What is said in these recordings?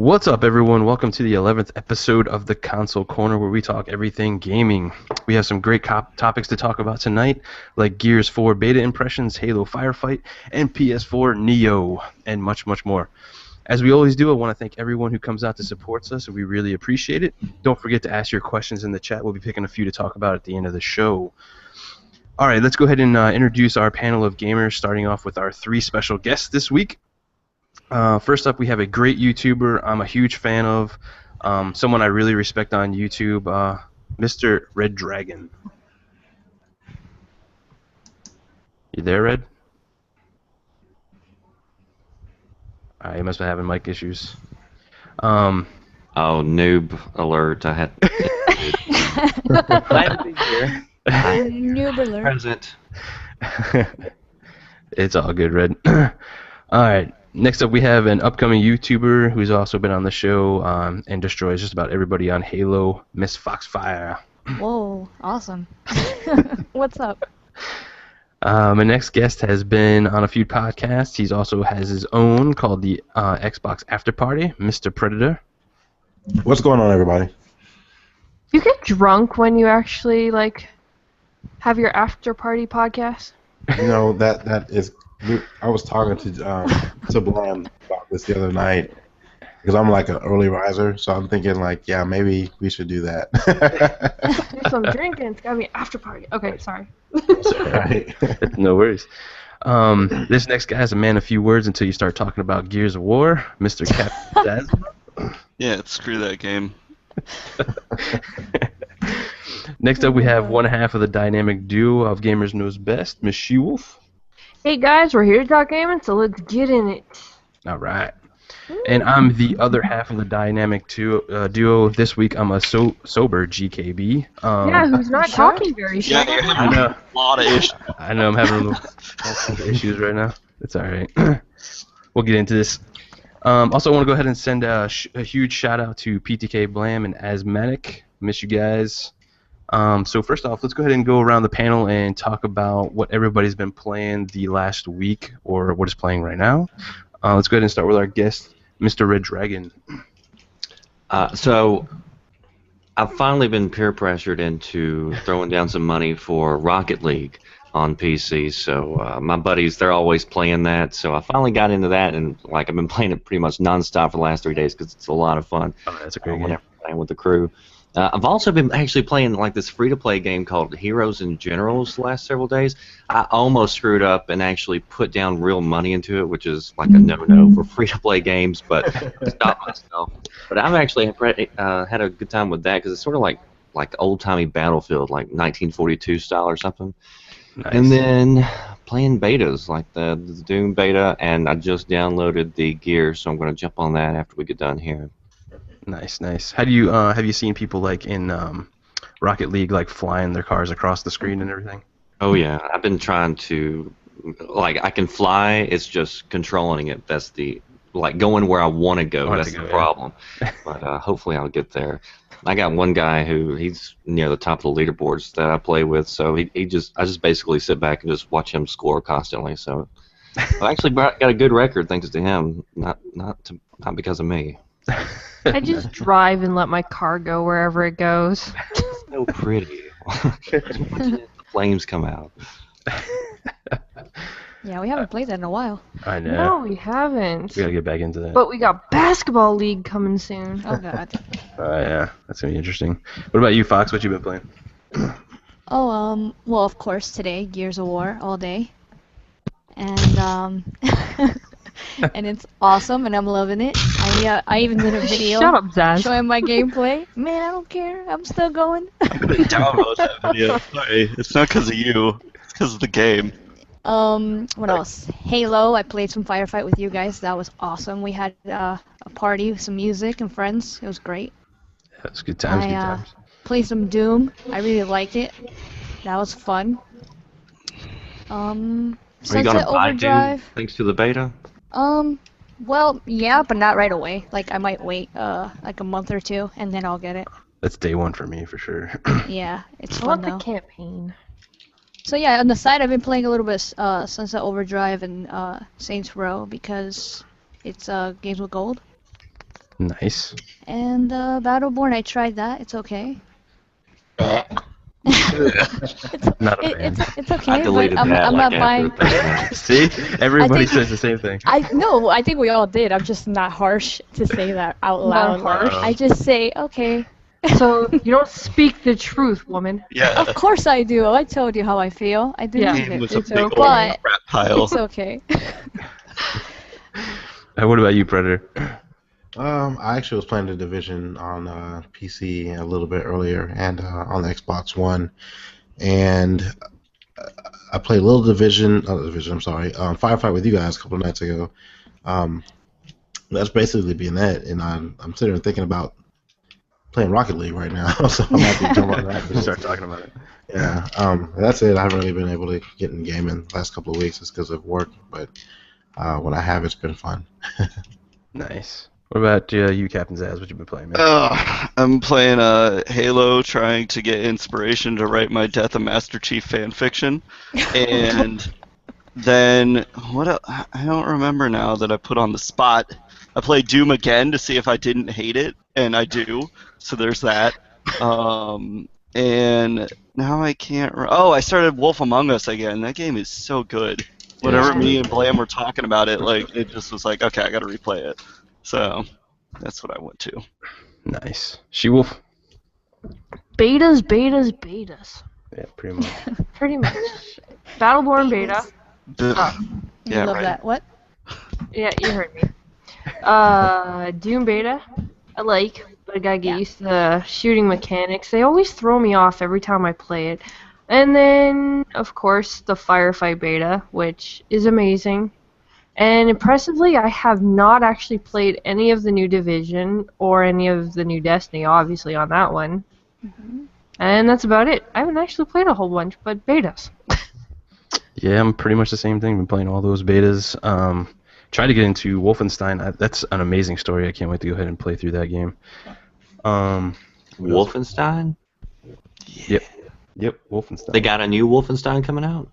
What's up, everyone? Welcome to the 11th episode of the Console Corner, where we talk everything gaming. We have some great topics to talk about tonight, like Gears 4 beta impressions, Halo Firefight, and PS4 Neo, and much, much more. As we always do, I want to thank everyone who comes out to support us, and we really appreciate it. Don't forget to ask your questions in the chat. We'll be picking a few to talk about at the end of the show. All right, let's go ahead and introduce our panel of gamers, starting off with our three special guests this week. First up, we have a great YouTuber I'm a huge fan of, someone I really respect on YouTube, Mr. Red Dragon. You there, Red? You must be having mic issues. Oh, noob alert. I had glad to be here. Noob alert. Present. It's all good, Red. Alright, next up we have an upcoming YouTuber who's also been on the show and destroys just about everybody on Halo, Miss FoxFire. Whoa, awesome. What's up? My next guest has been on a few podcasts. He also has his own called the Xbox After Party, Mr. Predator. What's going on, everybody? Do you get drunk when you actually have your after party podcast? You know that is. I was talking to Blam about this the other night because I'm like an early riser, so I'm thinking yeah, maybe we should do that. So I'm drinking. It's gotta be after party. Okay, sorry. Right. No worries. This next guy is a man of few words until you start talking about Gears of War, Mr. Captain Zazz. Yeah, screw that game. Next up, we have one half of the dynamic duo of Gamers Knows Best, Miss SheWolf. Hey guys, we're here to talk gaming, so let's get in it. All right. And I'm the other half of the dynamic duo. This week, I'm a sober GKB. Yeah, who's not talking very Yeah, soon. you're having a lot of issues. I know I'm having a little issues right now. It's all right. We'll get into this. Also, I want to go ahead and send a huge shout out to PTK Blam and AsthMattic. Miss you guys. So first off, let's go ahead and go around the panel and talk about what everybody's been playing the last week or what is playing right now. Let's go ahead and start with our guest, Mr. Red Dragon. So I've finally been peer pressured into throwing down some money for Rocket League on PC. So my buddies, they're always playing that. So I finally got into that, and I've been playing it pretty much nonstop for the last 3 days because it's a lot of fun. Oh, that's a great game. Whenever I'm playing with the crew. I've also been actually playing this free-to-play game called Heroes and Generals the last several days. I almost screwed up and actually put down real money into it, which is a no-no for free-to-play games, but I stopped myself. But I've actually had a good time with that because it's sort of like old-timey Battlefield, like 1942 style or something. Nice. And then playing betas, like the Doom beta, and I just downloaded the Gears, so I'm going to jump on that after we get done here. Nice, nice. Have you seen people in Rocket League flying their cars across the screen and everything? Oh yeah, I've been trying to I can fly. It's just controlling it. That's the going where I want to go. That's the problem. But hopefully I'll get there. I got one guy he's near the top of the leaderboards that I play with. So I just basically sit back and just watch him score constantly. So I've actually got a good record thanks to him. Not because of me. I just drive and let my car go wherever it goes. So pretty. The flames come out. Yeah, we haven't played that in a while. I know. No, we haven't. We gotta get back into that. But we got Basketball League coming soon. Oh god. Yeah, that's gonna be interesting. What about you, Fox? What you been playing? Oh, well, of course, today, Gears of War all day. And, and it's awesome, and I'm loving it. I even did a video Shut up, Zazz. showing my gameplay. Man, I don't care. I'm still going. Download that video. Sorry, it's not because of you. It's because of the game. What else? Halo. I played some Firefight with you guys. That was awesome. We had a party with some music and friends. It was great. Yeah, it's good times. Good times. Played some Doom. I really liked it. That was fun. Are you Sunset gonna buy Doom Overdrive. thanks to the beta? Well, yeah, but not right away. I might wait a month or two, and then I'll get it. That's day one for me for sure. Yeah, it's I fun want though. the campaign. So yeah, on the side I've been playing a little bit of Sunset Overdrive and Saints Row because it's games with gold. Nice. And Battleborn, I tried that. It's okay. it's, Not a fan. it's okay, I deleted but that I'm like not after buying. 30 minutes. See, everybody think- says the same thing. I think we all did. I'm just not harsh to say that out loud. harsh? I just say okay. So you don't speak the truth, woman. Yeah. Of course I do. I told you how I feel. I Yeah. deleted Game it. was a It's big okay. old But crap pile. it's okay. What about you, Predator? I actually was playing the Division on PC a little bit earlier and on the Xbox One, and I played a little Firefight with you guys a couple of nights ago. That's basically been it, and I'm sitting there thinking about playing Rocket League right now, so I'm about to jump on that. Start talking about it. Yeah, that's it. I haven't really been able to get in gaming the last couple of weeks just because of work, but when I have, it's been fun. Nice. What about you, Captain Zazz? What you been playing, man? I'm playing Halo, trying to get inspiration to write my Death of Master Chief fan fiction, and then what? I don't remember now that I put on the spot. I played Doom again to see if I didn't hate it, and I do. So there's that. And now I can't. I started Wolf Among Us again. That game is so good. Whenever me and Blam were talking about it, like it just was like, okay, I got to replay it. So that's what I went to. Nice. SheWolf? Betas. Yeah, pretty much. Pretty much. Battleborn beta. Yeah, Love right. that. What? Yeah, you heard me. Doom beta. I like, but I gotta get used to the shooting mechanics. They always throw me off every time I play it. And then, of course, the Firefight beta, which is amazing. And impressively, I have not actually played any of the new Division or any of the new Destiny, obviously, on that one. Mm-hmm. And that's about it. I haven't actually played a whole bunch, but betas. Yeah, I'm pretty much the same thing. Been playing all those betas. Tried to get into Wolfenstein. That's an amazing story. I can't wait to go ahead and play through that game. Wolfenstein? Yep, Wolfenstein. They got a new Wolfenstein coming out?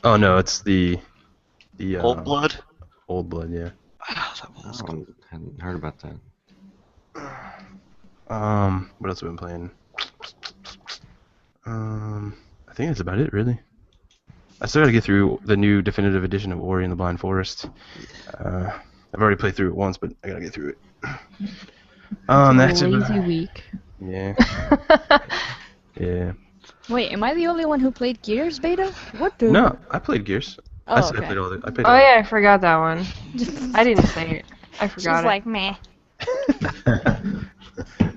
Oh no, it's the Old Blood? Old Blood, yeah. Oh, that one was good. I hadn't heard about that. What else have I been playing? I think that's about it, really. I still gotta get through the new definitive edition of Ori and the Blind Forest. I've already played through it once, but I gotta get through it. That's a it. lazy week. Yeah. Yeah. Wait, am I the only one who played Gears beta? What the? No, I played Gears. Oh, I said I okay. played all the. I played Oh all yeah, I forgot that one. I didn't say it. I She's forgot it. like, meh.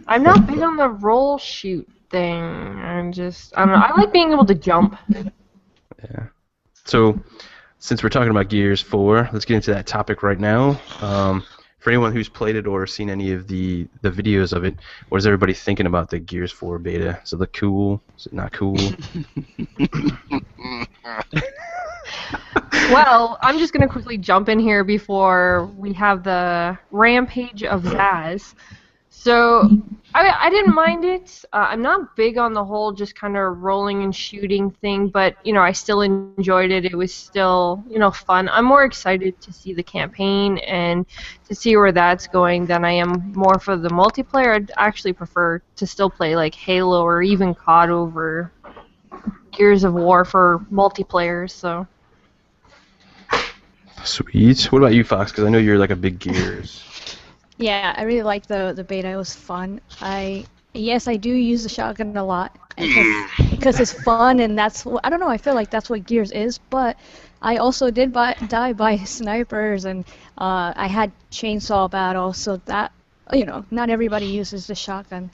I'm not big on the roll shoot thing. I don't know. I like being able to jump. Yeah. So, since we're talking about Gears 4, let's get into that topic right now. For anyone who's played it or seen any of the videos of it, what is everybody thinking about the Gears 4 beta? Does it look cool? Is it not cool? Well, I'm just going to quickly jump in here before we have the rampage of Zazz. So, I didn't mind it. I'm not big on the whole just kind of rolling and shooting thing, but, I still enjoyed it. It was still, fun. I'm more excited to see the campaign and to see where that's going than I am more for the multiplayer. I'd actually prefer to still play, like, Halo or even COD over Gears of War for multiplayer, so... Sweet. What about you, Fox? Because I know you're like a big Gears. Yeah, I really liked the beta. It was fun. Yes, I do use the shotgun a lot because it's fun, and that's I don't know. I feel like that's what Gears is. But I also did die by snipers, and I had chainsaw battles, so that not everybody uses the shotgun.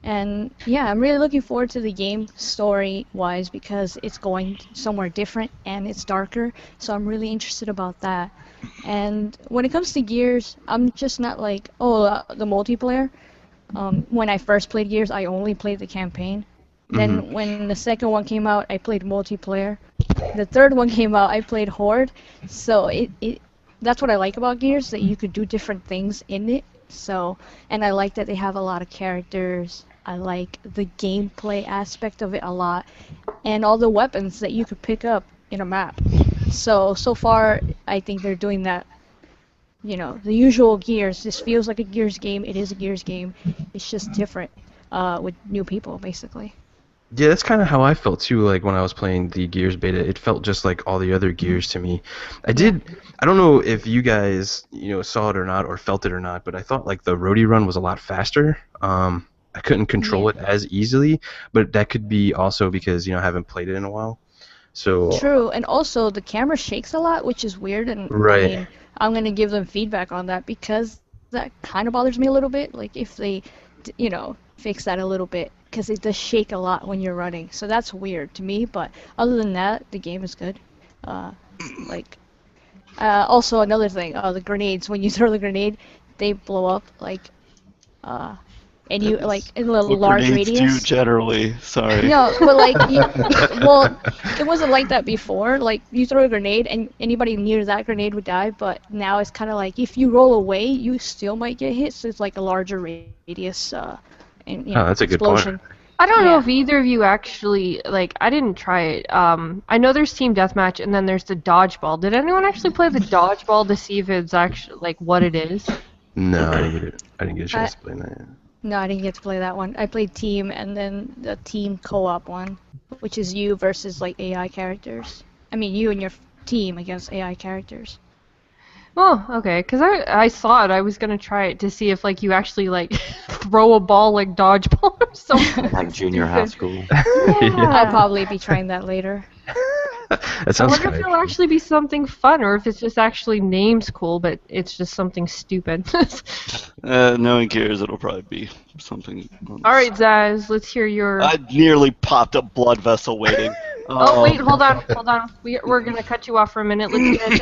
And yeah, I'm really looking forward to the game story-wise because it's going somewhere different and it's darker, so I'm really interested about that. And when it comes to Gears, I'm just not like, the multiplayer. When I first played Gears, I only played the campaign. Then when the second one came out, I played multiplayer. The third one came out, I played Horde. So that's what I like about Gears, that you could do different things in it. So, and I like that they have a lot of characters. I like the gameplay aspect of it a lot, and all the weapons that you could pick up in a map. So far, I think they're doing that the usual Gears. This feels like a Gears game. It is a Gears game. It's just different with new people, basically. Yeah, that's kind of how I felt too. Like when I was playing the Gears beta, it felt just like all the other Gears to me. I don't know if you guys, saw it or not, or felt it or not, but I thought like the roadie run was a lot faster. I couldn't control it as easily, but that could be also because I haven't played it in a while. So True, and also the camera shakes a lot, which is weird, and Right. I mean, I'm gonna give them feedback on that because that kind of bothers me a little bit. Like if they, fix that a little bit, because it does shake a lot when you're running. So that's weird to me, but other than that, the game is good. Also another thing, the grenades. When you throw the grenade, they blow up and you in a What large grenades radius. do generally. Sorry. No, but well, it wasn't like that before. Like you throw a grenade and anybody near that grenade would die, but now it's kind of like if you roll away, you still might get hit. So it's like a larger radius and that's a good point. explosion. I don't know if either of you actually, I didn't try it. I know there's Team Deathmatch and then there's the Dodgeball. Did anyone actually play the Dodgeball to see if it's actually, what it is? No, I didn't get a chance to play that yet. No, I didn't get to play that one. I played Team and then the Team co-op one, which is you versus AI characters. I mean, you and your team against AI characters. Oh, okay. Because I saw it. I was going to try it to see if, you actually, throw a ball like dodgeball or something. Like junior high school. Yeah. I'll probably be trying that later. That I sounds wonder if kind it'll actually be something fun, or if it's just actually names cool, but it's just something stupid. Knowing Gears, it'll probably be something. All right, Zazz, let's hear your. I nearly popped a blood vessel waiting. Oh wait, hold on. We're gonna cut you off for a minute. Let's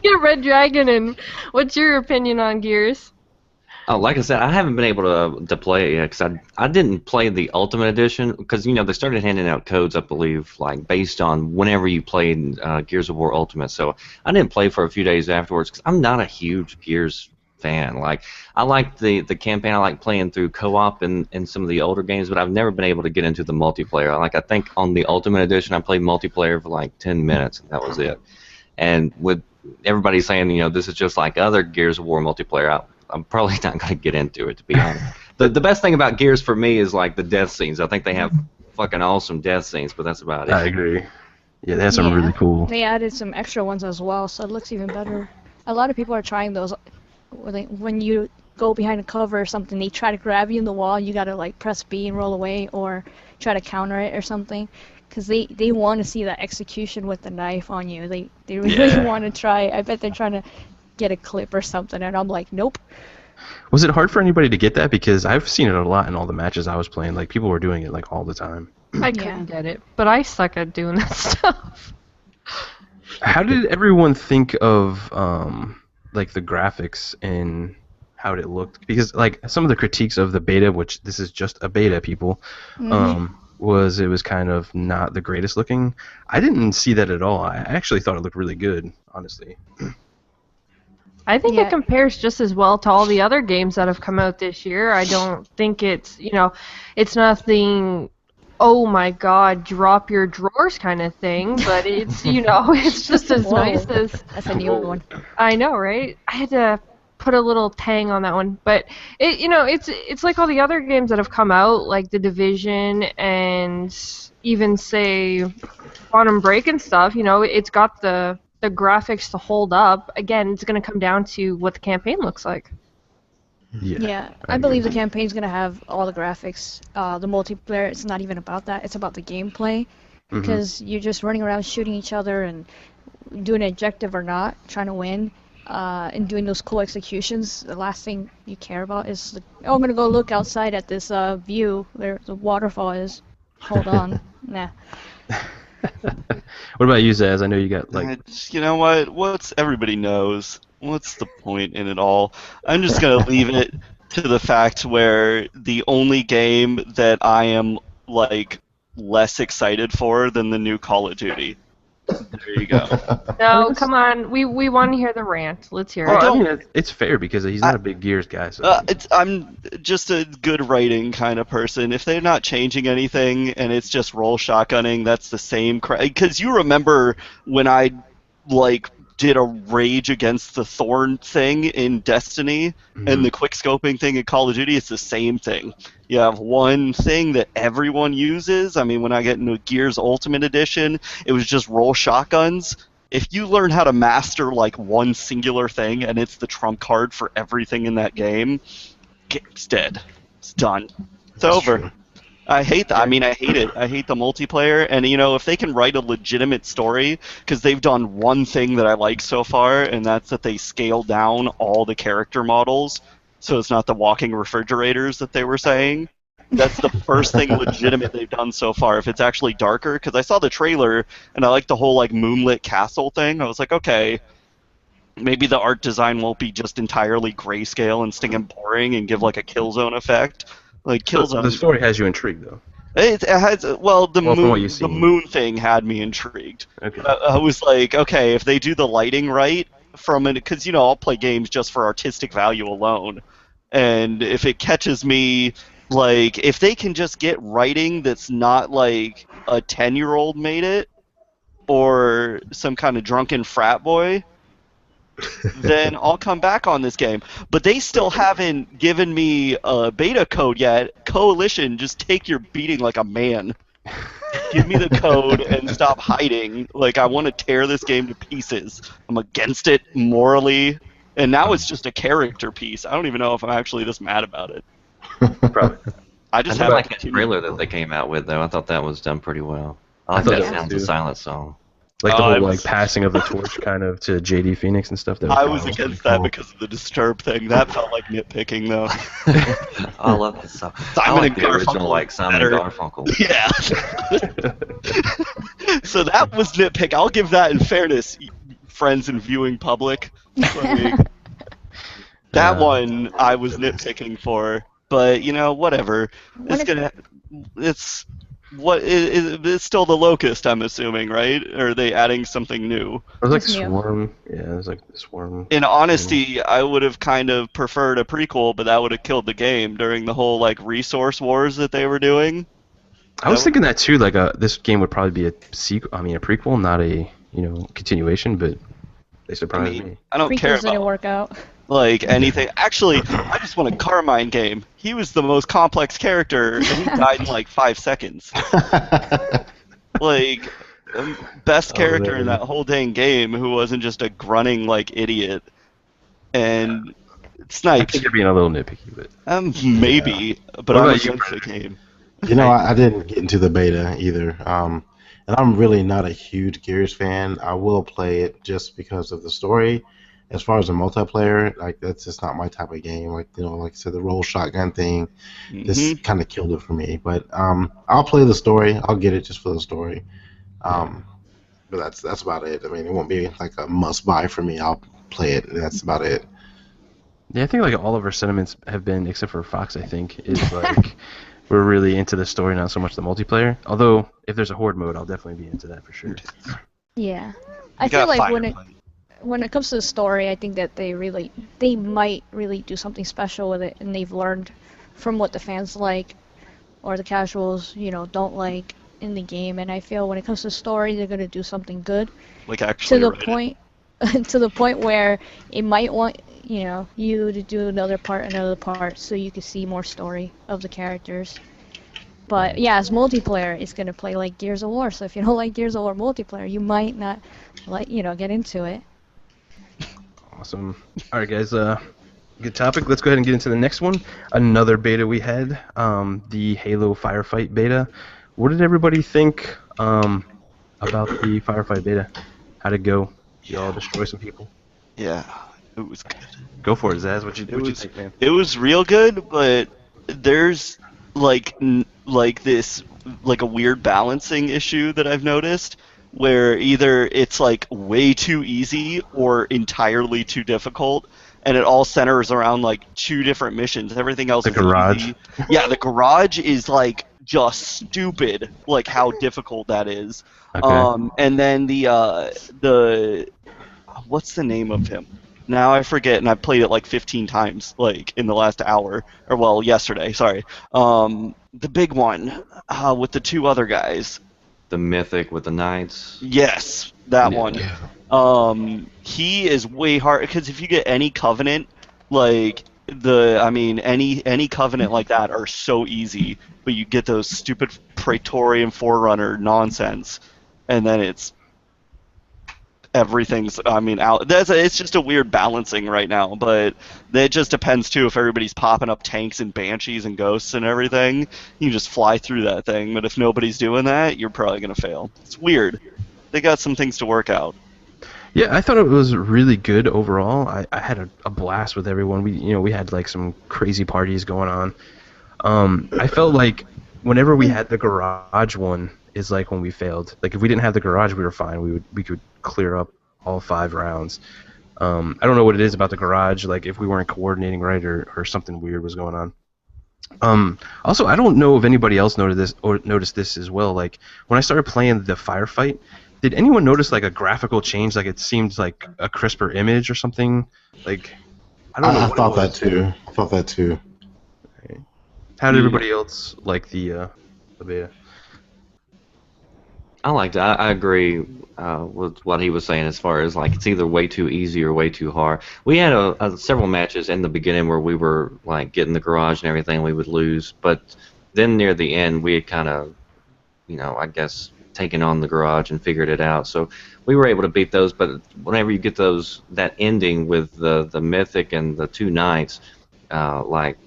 get Red Dragon, and what's your opinion on Gears? Oh, like I said, I haven't been able to play it yet because I didn't play the Ultimate Edition because they started handing out codes, I believe, based on whenever you played Gears of War Ultimate. So I didn't play for a few days afterwards because I'm not a huge Gears fan. I like the campaign. I like playing through co-op in some of the older games, but I've never been able to get into the multiplayer. I think on the Ultimate Edition, I played multiplayer for 10 minutes, and that was it. And with everybody saying, this is just like other Gears of War multiplayer, I'm probably not going to get into it, to be honest. The best thing about Gears for me is the death scenes. I think they have fucking awesome death scenes, but that's about it. I agree. Yeah, they have some really cool. They added some extra ones as well, so it looks even better. A lot of people are trying those. When you go behind a cover or something, they try to grab you in the wall. You gotta press B and roll away, or try to counter it or something, because they want to see that execution with the knife on you. They really want to try. I bet they're trying to get a clip or something, and I'm like, nope. Was it hard for anybody to get that? Because I've seen it a lot in all the matches I was playing. People were doing it all the time. I couldn't get it, but I suck at doing that stuff. How did everyone think of the graphics and how it looked? Because some of the critiques of the beta, which this is just a beta, people, was it was kind of not the greatest looking. I didn't see that at all. I actually thought it looked really good, honestly. I think it compares just as well to all the other games that have come out this year. I don't think it's, it's nothing, oh my god, drop your drawers kind of thing, but it's, it's just as nice as... That's a new one. I know, right? I had to put a little tang on that one, but it's like all the other games that have come out, like The Division and even, say, Quantum Break and stuff, it's got the graphics to hold up. Again, it's going to come down to what the campaign looks like. Yeah, I believe the campaign's going to have all the graphics. The multiplayer, it's not even about that. It's about the gameplay, because you're just running around shooting each other and doing an objective or not, trying to win, and doing those cool executions. The last thing you care about is, I'm going to go look outside at this view where the waterfall is. Hold on. Nah. What about you, Zazz? I know you got You know what? Everybody knows. What's the point in it all? I'm just gonna leave it to the fact where the only game that I am less excited for than the new Call of Duty. There you go. No, come on. We want to hear the rant. Let's hear it. I mean, it's fair because he's not a big Gears guy. So. I'm just a good writing kind of person. If they're not changing anything and it's just roll shotgunning, that's the same. Because you remember when I did a rage against the thorn thing in Destiny and the quickscoping thing in Call of Duty, it's the same thing. You have one thing that everyone uses. I mean, when I get into Gears Ultimate Edition, it was just roll shotguns. If you learn how to master like one singular thing and it's the trump card for everything in that game, game's dead. It's done. It's over. True. I hate that. I mean, I hate it. I hate the multiplayer. And, you know, if they can write a legitimate story, because they've done one thing that I like so far, and that's that they scale down all the character models, so it's not the walking refrigerators that they were saying. That's the first thing legitimate they've done so far. If it's actually darker, because I saw the trailer, and I like the whole, like, moonlit castle thing. I was like, okay, maybe the art design won't be just entirely grayscale and sting and boring and give, like, a Killzone effect. Like Killzone. The story has you intrigued, though. It has, well, the moon thing had me intrigued. Okay. I was like, okay, if they do the lighting right from it, because, you know, I'll play games just for artistic value alone, and if it catches me, like, if they can just get writing that's not like a 10-year-old made it, or some kind of drunken frat boy, then I'll come back on this game. But they still haven't given me a beta code yet. Coalition, just take your beating like a man. Give me the code and stop hiding. Like, I want to tear this game to pieces. I'm against it morally. And now it's just a character piece. I don't even know if I'm actually this mad about it. Probably. I just like that trailer that they came out with, though. I thought that was done pretty well. I like that Sounds of Silence song. Like the whole passing of the torch kind of to JD Phoenix and stuff. I was against that because of the Disturbed thing. That felt like nitpicking, though. I love this song. Simon and Garfunkel, original, like Simon and Garfunkel. Yeah. So that was nitpick. I'll give that in fairness, friends and viewing public. Like, that one I was nitpicking for, but you know, whatever. It's still the Locust, I'm assuming, right? Or are they adding something new? There's like Swarm. Yeah, there's like Swarm. In honesty, I would have kind of preferred a prequel, but that would have killed the game during the whole like resource wars that they were doing. I was thinking that too. Like, this game would probably be a sequel. I mean, a prequel, not a continuation. But they surprised me. I don't care about. Didn't work out. Like anything. Actually, I just want a Carmine game. He was the most complex character, and he died in like 5 seconds. Like, best character in that whole dang game who wasn't just a grunting like idiot. And Snipes. I think you're being a little nitpicky, but maybe. But I'm against the game. You know, I didn't get into the beta either. And I'm really not a huge Gears fan. I will play it just because of the story. As far as the multiplayer, like, that's just not my type of game. Like, you know, like I said, the roll shotgun thing, this kind of killed it for me. But I'll play the story. I'll get it just for the story. But that's about it. I mean, it won't be like a must buy for me. I'll play it. That's about it. Yeah, I think like all of our sentiments have been, except for Fox, I think, is like we're really into the story, not so much the multiplayer. Although if there's a horde mode, I'll definitely be into that for sure. Yeah, I feel like when it comes to the story, I think that they might really do something special with it, and they've learned from what the fans like or the casuals, don't like in the game. And I feel when it comes to story, they're gonna do something good. Like actually to the point where it might want you to do another part, so you can see more story of the characters. But yeah, as multiplayer, it's gonna play like Gears of War. So if you don't like Gears of War multiplayer, you might not get into it. Awesome. All right, guys. Good topic. Let's go ahead and get into the next one. Another beta we had, the Halo Firefight beta. What did everybody think about the Firefight beta? How'd it go? Did y'all destroy some people? Yeah, it was good. Go for it, Zazz. What'd you think, man? It was real good, but there's like a weird balancing issue that I've noticed, where either it's like way too easy or entirely too difficult, and it all centers around like 2 different missions. Everything else is garage. Easy. Yeah, the garage is like just stupid, like how difficult that is. Okay. And then the what's the name of him? Now I forget, and I played it like 15 times, like in the last hour, or yesterday. Sorry. The big one with the 2 other guys. the mythic with the knights. Yes, that Yeah. one. Yeah. He is way hard because if you get any covenant, like any covenant like that are so easy, but you get those stupid Praetorian Forerunner nonsense, and then everything's out. It's just a weird balancing right now, but it just depends too if everybody's popping up tanks and banshees and ghosts and everything. You can just fly through that thing, but if nobody's doing that, you're probably gonna fail. It's weird. They got some things to work out. Yeah, I thought it was really good overall. I had a blast with everyone. We had like some crazy parties going on. I felt like whenever we had the garage one is like when we failed. Like if we didn't have the garage, we were fine. We could clear up all 5 rounds. I don't know what it is about the garage. Like if we weren't coordinating right or something weird was going on. Also, I don't know if anybody else noticed this as well. Like when I started playing the Firefight, did anyone notice like a graphical change? Like it seemed like a crisper image or something. Like I don't know. I what thought it that was. too. I thought that too. How did everybody else like the beta? I liked it. I agree with what he was saying as far as like it's either way too easy or way too hard. We had several matches in the beginning where we were like getting the garage and everything, we would lose, but then near the end we had kind of, I guess taken on the garage and figured it out. So we were able to beat those. But whenever you get that ending with the mythic and the 2 knights, like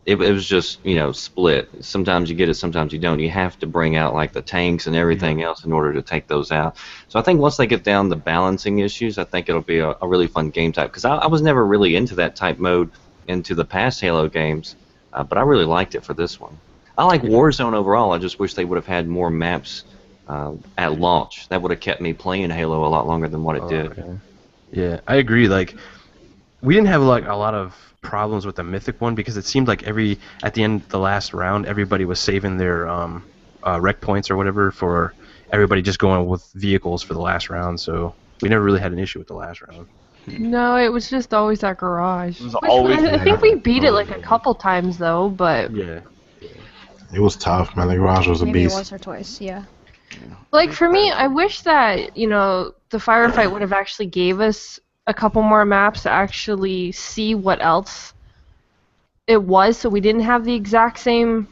it was just split. Sometimes you get it, sometimes you don't. You have to bring out like the tanks and everything else in order to take those out. So I think once they get down the balancing issues, I think it'll be a really fun game type, because I was never really into that type mode into the past Halo games, but I really liked it for this one. I like Warzone overall. I just wish they would have had more maps at launch. That would have kept me playing Halo a lot longer than what it did. Okay. Yeah, I agree. Like we didn't have like a lot of problems with the mythic one because it seemed like at the end of the last round everybody was saving their rec points or whatever for everybody just going with vehicles for the last round, so we never really had an issue with the last round. No, it was just always that garage. It was always I think we beat it like a couple times though, but Yeah. It was tough, man. The garage was a Maybe beast. once or twice, yeah. like for me, I wish that the Firefight would have actually gave us a couple more maps to actually see what else it was, so we didn't have the exact same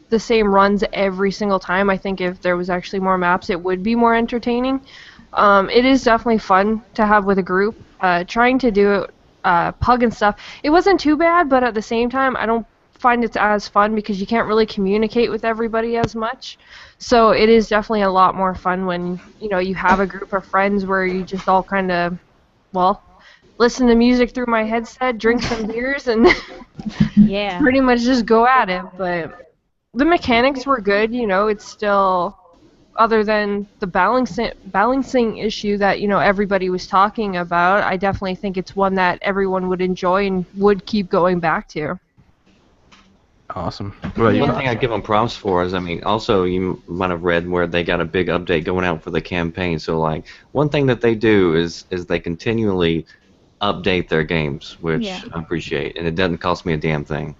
the same runs every single time. I think if there was actually more maps, it would be more entertaining. It is definitely fun to have with a group. Trying to do it pug and stuff, it wasn't too bad, but at the same time, I don't find it as fun because you can't really communicate with everybody as much. So it is definitely a lot more fun when you have a group of friends where you just all kind of listen to music through my headset, drink some beers, and Yeah. pretty much just go at it. But the mechanics were good. It's still, other than the balancing issue that everybody was talking about, I definitely think it's one that everyone would enjoy and would keep going back to. Awesome. Well, Yeah. One thing I give them props for is, also you might have read where they got a big update going out for the campaign. So like one thing that they do is they continually update their games, which Yeah. I appreciate, and it doesn't cost me a damn thing.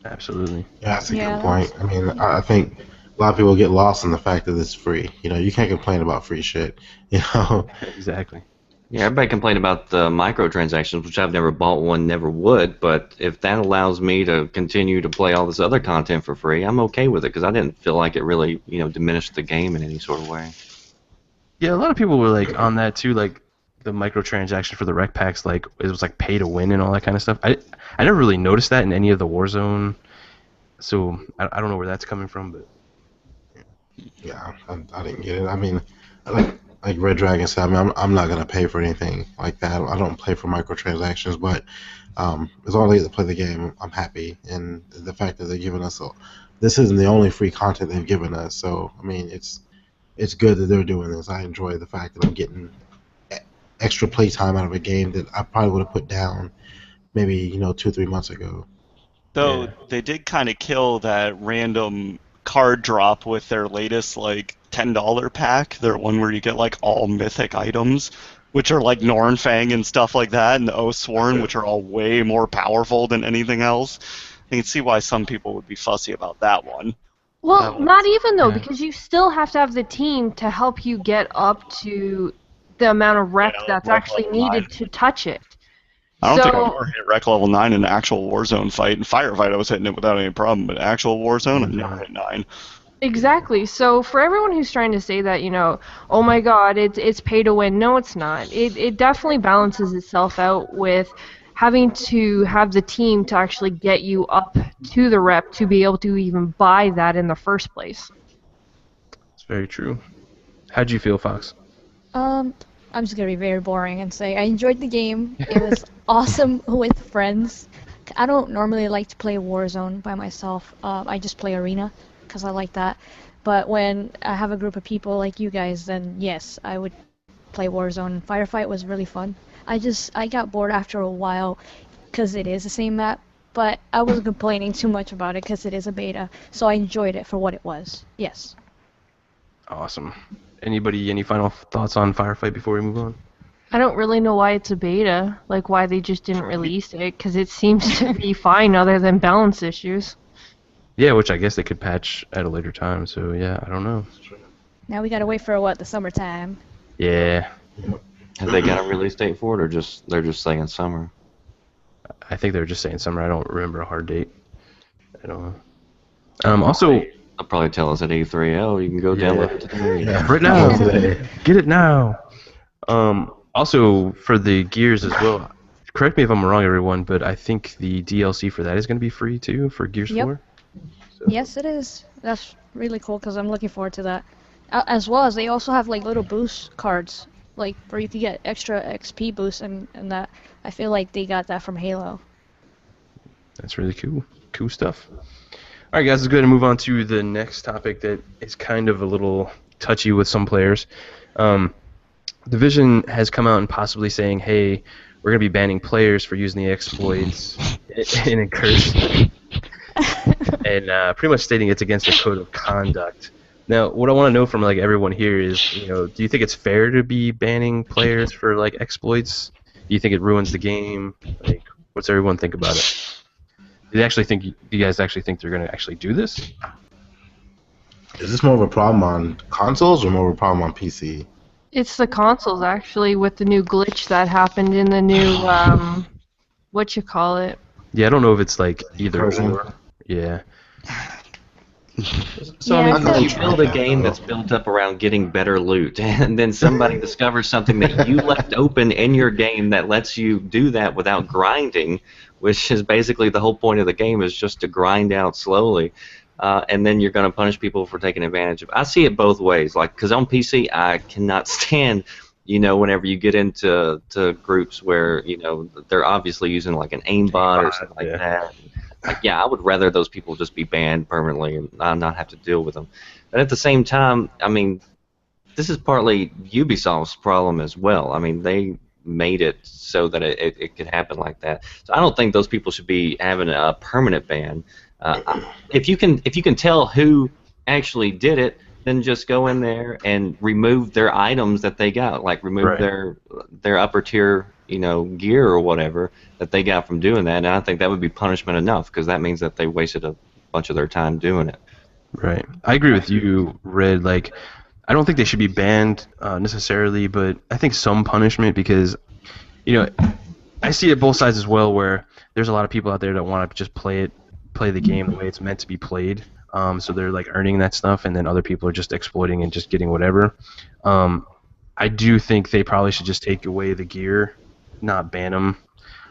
absolutely. Yeah, that's a Yeah, good point. I mean, I think a lot of people get lost in the fact that it's free. You can't complain about free shit. Exactly. Yeah, everybody complained about the microtransactions, which I've never bought one, never would, but if that allows me to continue to play all this other content for free, I'm okay with it, because I didn't feel like it really, diminished the game in any sort of way. Yeah, a lot of people were like on that too, like the microtransaction for the rec packs, like it was like pay to win and all that kind of stuff. I never really noticed that in any of the Warzone, so I don't know where that's coming from, but Yeah, I didn't get it. I mean, like Red Dragon said, I'm not gonna pay for anything like that. I don't play for microtransactions, but as long as I get to play the game, I'm happy. And the fact that they're giving us this isn't the only free content they've given us. So I mean, it's good that they're doing this. I enjoy the fact that I'm getting extra playtime out of a game that I probably would have put down maybe 2-3 months ago. Though Yeah. they did kind of kill that random card drop with their latest like $10 pack. Their one where you get like all mythic items, which are like Nornfang and stuff like that, and the Oathsworn, which are all way more powerful than anything else. I can see why some people would be fussy about that one. Well, not even though, because you still have to have the team to help you get up to the amount of rec that's actually needed to touch it. I don't think I've ever hit rec level 9 in an actual Warzone fight. In Firefight, I was hitting it without any problem, but actual Warzone, I've never hit 9. Exactly. So for everyone who's trying to say that, oh my God, it's pay to win. No, it's not. It definitely balances itself out with having to have the team to actually get you up to the rep to be able to even buy that in the first place. It's very true. How'd you feel, Fox? I'm just gonna be very boring and say I enjoyed the game. It was awesome with friends. I don't normally like to play Warzone by myself. I just play Arena because I like that. But when I have a group of people like you guys, then yes, I would play Warzone. Firefight was really fun. I got bored after a while because it is the same map, but I wasn't complaining too much about it because it is a beta, so I enjoyed it for what it was. Yes. Awesome. Anybody, any final thoughts on Firefight before we move on? I don't really know why it's a beta, like why they just didn't release it, because it seems to be fine other than balance issues. Yeah, which I guess they could patch at a later time, so yeah, I don't know. Now we gotta wait for the summertime. Yeah. Have they got a release date for it, or they're just saying summer? I think they were just saying summer. I don't remember a hard date. I don't know. Also, they'll probably tell us at E3, oh, you can go download it today. Yeah, right now. Get it now. Also, for the Gears as well, correct me if I'm wrong, everyone, but I think the DLC for that is going to be free, too, for Gears 4? So. Yes, it is. That's really cool, because I'm looking forward to that. As well as they also have, like, little boost cards, like, where you can get extra XP boosts, and that. I feel like they got that from Halo. That's really cool. Cool stuff. Alright, guys, let's go ahead and move on to the next topic that is kind of a little touchy with some players. Division has come out and possibly saying, hey, we're going to be banning players for using the exploits in Incursion. And pretty much stating it's against the code of conduct. Now, what I want to know from like everyone here is, do you think it's fair to be banning players for like exploits? Do you think it ruins the game? Like, what's everyone think about it? Do you guys actually think they're going to actually do this? Is this more of a problem on consoles or more of a problem on PC? It's the consoles, actually, with the new glitch that happened in the new, whatchamacallit. Yeah, I don't know if it's like either or. Yeah. So, I mean, you build a game that's built up around getting better loot, and then somebody discovers something that you left open in your game that lets you do that without grinding, which is basically the whole point of the game, is just to grind out slowly. And then you're going to punish people for taking advantage of it. I see it both ways. Like, because on PC, I cannot stand, whenever you get into groups where, they're obviously using like an aimbot or something like that. Like, yeah, I would rather those people just be banned permanently and not have to deal with them. But at the same time, I mean, this is partly Ubisoft's problem as well. I mean, they made it so that it could happen like that. So I don't think those people should be having a permanent ban. If you can tell who actually did it, then just go in there and remove their items that they got, like remove their upper tier, gear or whatever that they got from doing that. And I think that would be punishment enough, because that means that they wasted a bunch of their time doing it. Right. I agree with you, Red. Like, I don't think they should be banned necessarily, but I think some punishment, because, I see it both sides as well, where there's a lot of people out there that want to just play the game the way it's meant to be played. So they're like earning that stuff, and then other people are just exploiting and just getting whatever. I do think they probably should just take away the gear, not ban them,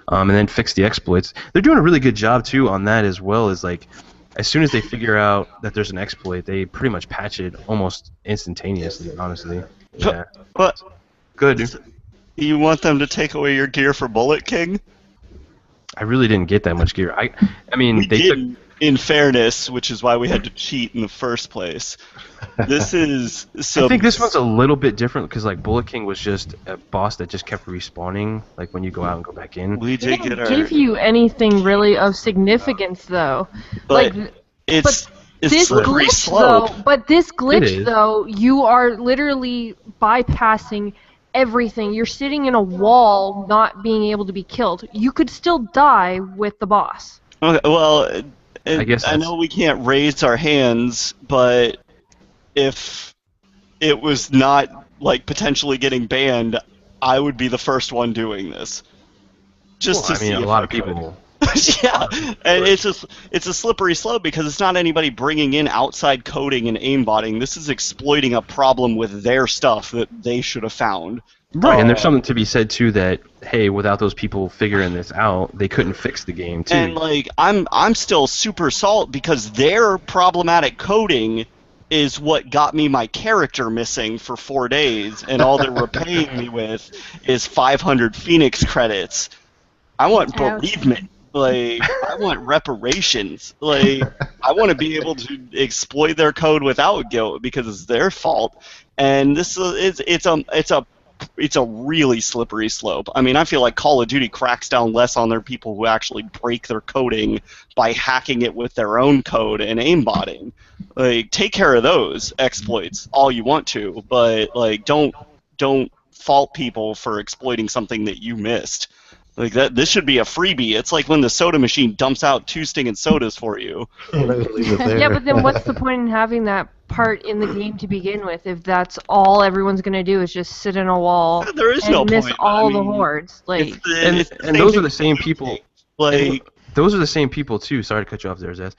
and then fix the exploits. They're doing a really good job too on that, as well as like as soon as they figure out that there's an exploit, they pretty much patch it almost instantaneously. Honestly, yeah. But good. Dude. You want them to take away your gear for Bullet King? I really didn't get that much gear. I mean, we did, in fairness, which is why we had to cheat in the first place. This is so. I think this one's a little bit different, because like Bullet King was just a boss that just kept respawning, like when you go out and go back in. We did get our. Give you anything really of significance though. But like, it's this glitch slope. though. But this glitch though, you are literally bypassing everything. You're sitting in a wall, not being able to be killed. You could still die with the boss. Okay, well, I guess I know we can't raise our hands, but if it was not like potentially getting banned, I would be the first one doing this. Just to see if a lot of people. yeah, and it's a slippery slope because it's not anybody bringing in outside coding and aimbotting. This is exploiting a problem with their stuff that they should have found. Right, and there's something to be said too that hey, without those people figuring this out, they couldn't fix the game too. And like I'm still super salt because their problematic coding is what got me my character missing for 4 days, and all they're repaying me with is 500 Phoenix credits. I want bereavement. Like, I want reparations. Like, I want to be able to exploit their code without guilt because it's their fault. And this is it's a really slippery slope. I mean, I feel like Call of Duty cracks down less on their people who actually break their coding by hacking it with their own code and aimbotting. Like, take care of those exploits all you want to, but like, don't fault people for exploiting something that you missed. Like that, this should be a freebie. It's like when the soda machine dumps out 2 stinging sodas for you. Yeah, but then what's the point in having that part in the game to begin with if that's all everyone's gonna do is just sit in a wall there is and no miss point. all the hordes? Like, and those are the same people. Like, those are the same people too. Sorry to cut you off there, Zazz.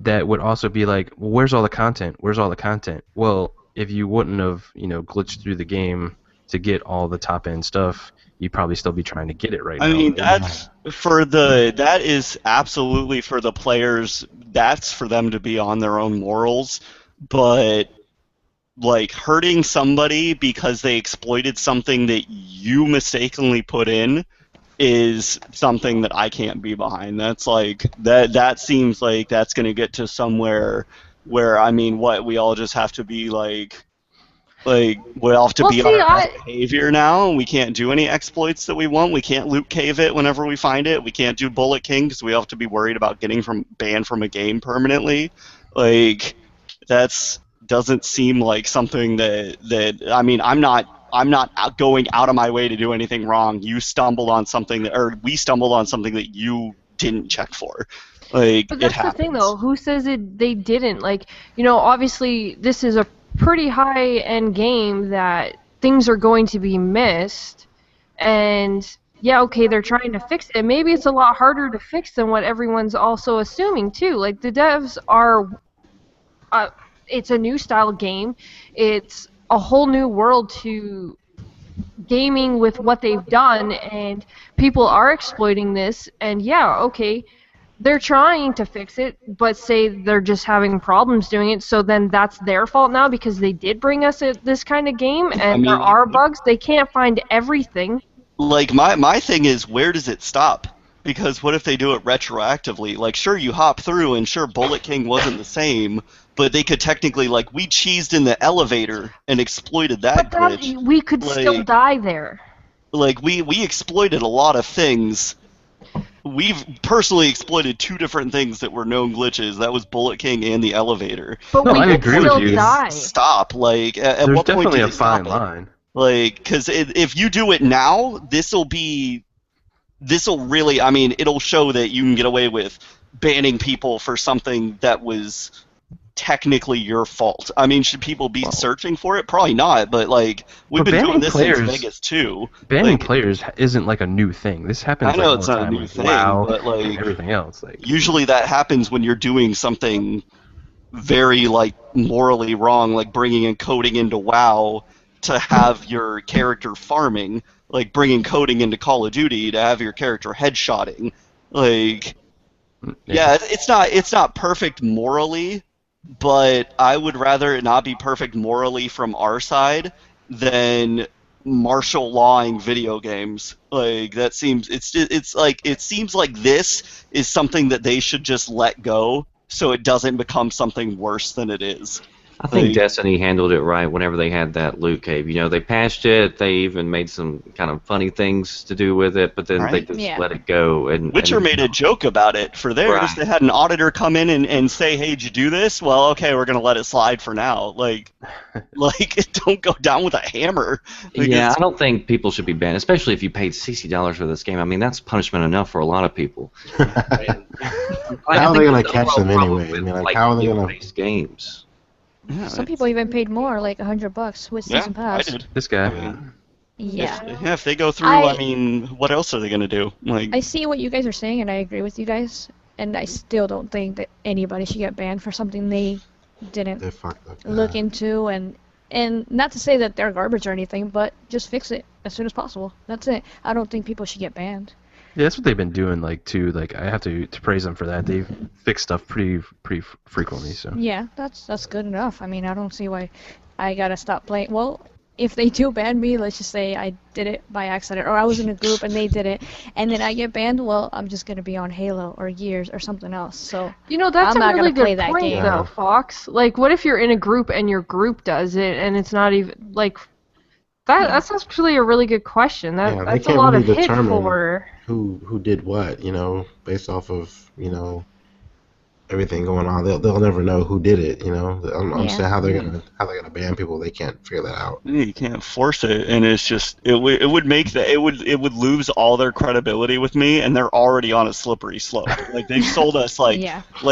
That would also be like, well, where's all the content? Where's all the content? Well, if you wouldn't have, glitched through the game to get all the top end stuff, you'd probably still be trying to get it right now. I mean, that is absolutely for the players. That's for them to be on their own morals. But like hurting somebody because they exploited something that you mistakenly put in is something that I can't be behind. That's like that seems like that's going to get to somewhere where, I mean, what, we all just have to be like we all have to be on our best behavior now, and we can't do any exploits that we want. We can't loot cave it whenever we find it. We can't do Bullet King because we have to be worried about getting banned from a game permanently. Like, doesn't seem like something that I mean, I'm not going out of my way to do anything wrong. You stumbled on something we stumbled on something that you didn't check for. Like, but that's the thing, though. Who says they didn't? Like, obviously this is a pretty high-end game that things are going to be missed, and yeah, okay, they're trying to fix it. Maybe it's a lot harder to fix than what everyone's also assuming too. Like, the devs are, it's a new style game. It's a whole new world to gaming with what they've done, and people are exploiting this. And yeah, okay, they're trying to fix it, but say they're just having problems doing it, so then that's their fault now because they did bring us this kind of game, and there are bugs. They can't find everything. Like, my thing is, where does it stop? Because what if they do it retroactively? Like, sure, you hop through, and sure, Bullet King wasn't the same, but they could technically, like, we cheesed in the elevator and exploited that glitch. We could still die there. Like, we exploited a lot of things. We've personally exploited 2 different things that were known glitches. That was Bullet King and the elevator. But we I agree still with you. Die. Stop. Like, at There's what point definitely do a they stop fine it? line. Like, because if you do it now, this'll really, I mean, it'll show that you can get away with banning people for something that was technically your fault. I mean, should people be searching for it? Probably not, but like, we've been doing this in Vegas too. Banning like, players isn't like a new thing. This happens. I know like, it's all not the a time, new like, thing, WoW, but like and everything else. Like, usually that happens when you're doing something very like morally wrong, like bringing in coding into WoW to have your character farming, like bringing coding into Call of Duty to have your character headshotting. Like, yeah, it's not perfect morally, but I would rather it not be perfect morally from our side than martial lawing video games. Like, that seems it seems like this is something that they should just let go so it doesn't become something worse than it is. I think Destiny handled it right whenever they had that loot cave. You know, they patched it. They even made some kind of funny things to do with it, but then they just let it go. And Witcher made a joke about it for theirs. Right. They had an auditor come in and say, "Hey, did you do this?" Well, okay, we're gonna let it slide for now. Like don't go down with a hammer. Yeah, I don't think people should be banned, especially if you paid $60 for this game. I mean, that's punishment enough for a lot of people. How are they gonna catch them anyway? I mean, like how are they gonna games? Yeah, some people even paid more, like $100 with season pass. I did. This guy. Yeah. If they go through, I mean, what else are they gonna do? Like, I see what you guys are saying, and I agree with you guys. And I still don't think that anybody should get banned for something they didn't look into. And not to say that they're garbage or anything, but just fix it as soon as possible. That's it. I don't think people should get banned. Yeah, that's what they've been doing, like, too. Like, I have to praise them for that. They've fixed stuff pretty frequently, so. Yeah, that's good enough. I mean, I don't see why I gotta stop playing. Well, if they do ban me, let's just say I did it by accident, or I was in a group and they did it, and then I get banned, well, I'm just gonna be on Halo or Gears or something else. So you know, that's I'm a not really gonna play good that point, game. though, Fox. Like, what if you're in a group and your group does it, and it's not even like that? That's actually a really good question. That's a lot of hit for who did what, you know, based off of, you know, everything going on. They'll never know who did it, you know. I don't understand how they're gonna ban people. They can't figure that out. You can't force it, and it's just it would make it would lose all their credibility with me, and they're already on a slippery slope. Like they've sold us like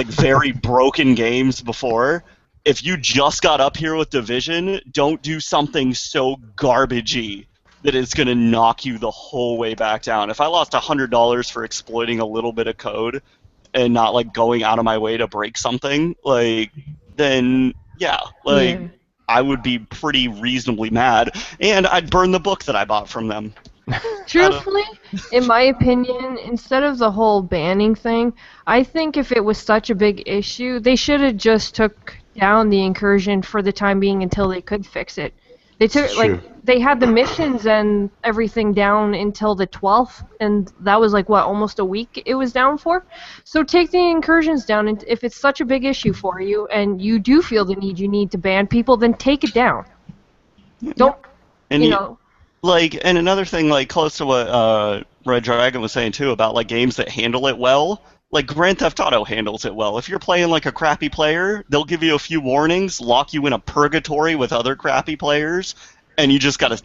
very broken games before. If you just got up here with Division, don't do something so garbagey that it's going to knock you the whole way back down. If I lost $100 for exploiting a little bit of code and not, like, going out of my way to break something, like, then, I would be pretty reasonably mad, and I'd burn the book that I bought from them. Truthfully, in my opinion, instead of the whole banning thing, I think if it was such a big issue, they should have just took down the incursion for the time being until they could fix it. They took they had the missions and everything down until the 12th, and that was like almost a week it was down for. So take the incursions down, and if it's such a big issue for you and you do feel the need you need to ban people, then take it down. Don't and you know. Like, and another thing, like, close to what Red Dragon was saying, too, about, like, games that handle it well, like, Grand Theft Auto handles it well. If you're playing, like, a crappy player, they'll give you a few warnings, lock you in a purgatory with other crappy players, and you just gotta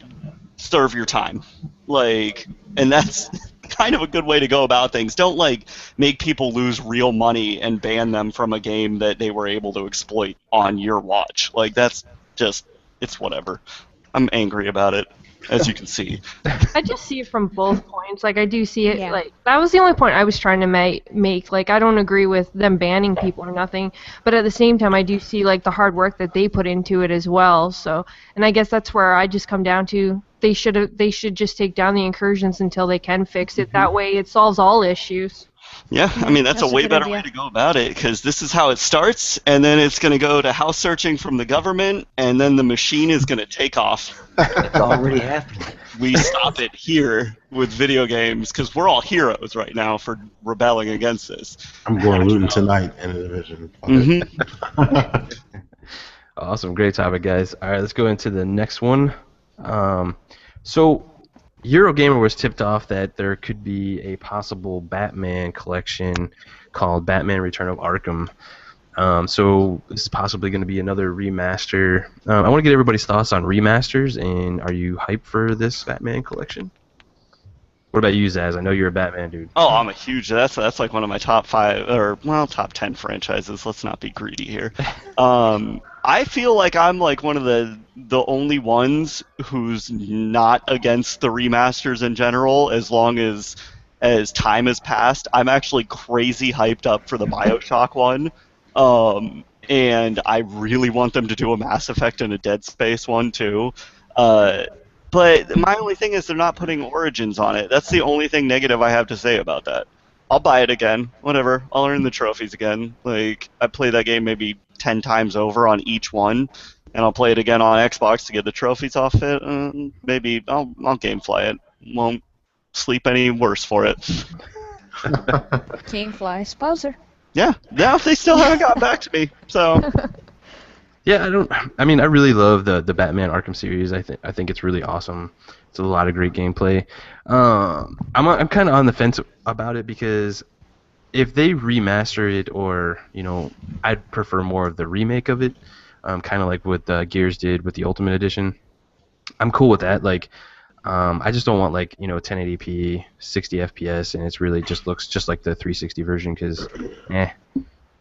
serve your time. Like, and that's kind of a good way to go about things. Don't, like, make people lose real money and ban them from a game that they were able to exploit on your watch. Like, that's just, it's whatever. I'm angry about it, as you can see. I just see it from both points. Like, I do see it, like, that was the only point I was trying to make. Like, I don't agree with them banning people or nothing, but at the same time, I do see, like, the hard work that they put into it as well. So, and I guess that's where I just come down to, they should just take down the incursions until they can fix it. That way, it solves all issues. Yeah, I mean, that's a way better way to go about it, because this is how it starts, and then it's going to go to house searching from the government, and then the machine is going to take off. It's already happening. We stop it here with video games, because we're all heroes right now for rebelling against this. I'm going looting tonight in the Division. Awesome, great topic, guys. All right, let's go into the next one. So, Eurogamer was tipped off that there could be a possible Batman collection called Batman Return of Arkham. So this is possibly going to be another remaster. I want to get everybody's thoughts on remasters, and are you hyped for this Batman collection? What about you, Zazz? I know you're a Batman dude. Oh, I'm a huge. That's like one of my top 5 or top 10 franchises. Let's not be greedy here. I feel like I'm like one of the only ones who's not against the remasters in general, as long as time has passed. I'm actually crazy hyped up for the BioShock one, and I really want them to do a Mass Effect and a Dead Space one too. But my only thing is they're not putting Origins on it. That's the only thing negative I have to say about that. I'll buy it again, whatever. I'll earn the trophies again. Like, I play that game maybe 10 times over on each one, and I'll play it again on Xbox to get the trophies off it. Maybe I'll GameFly it. Won't sleep any worse for it. GameFly sponsor. Yeah, they still haven't got back to me. So Yeah, I mean, I really love the Batman Arkham series. I think it's really awesome. It's a lot of great gameplay. I'm kind of on the fence about it because if they remaster it, or I'd prefer more of the remake of it, kind of like what Gears did with the Ultimate Edition. I'm cool with that. Like, I just don't want 1080p, 60 FPS, and it's really just looks just like the 360 version because,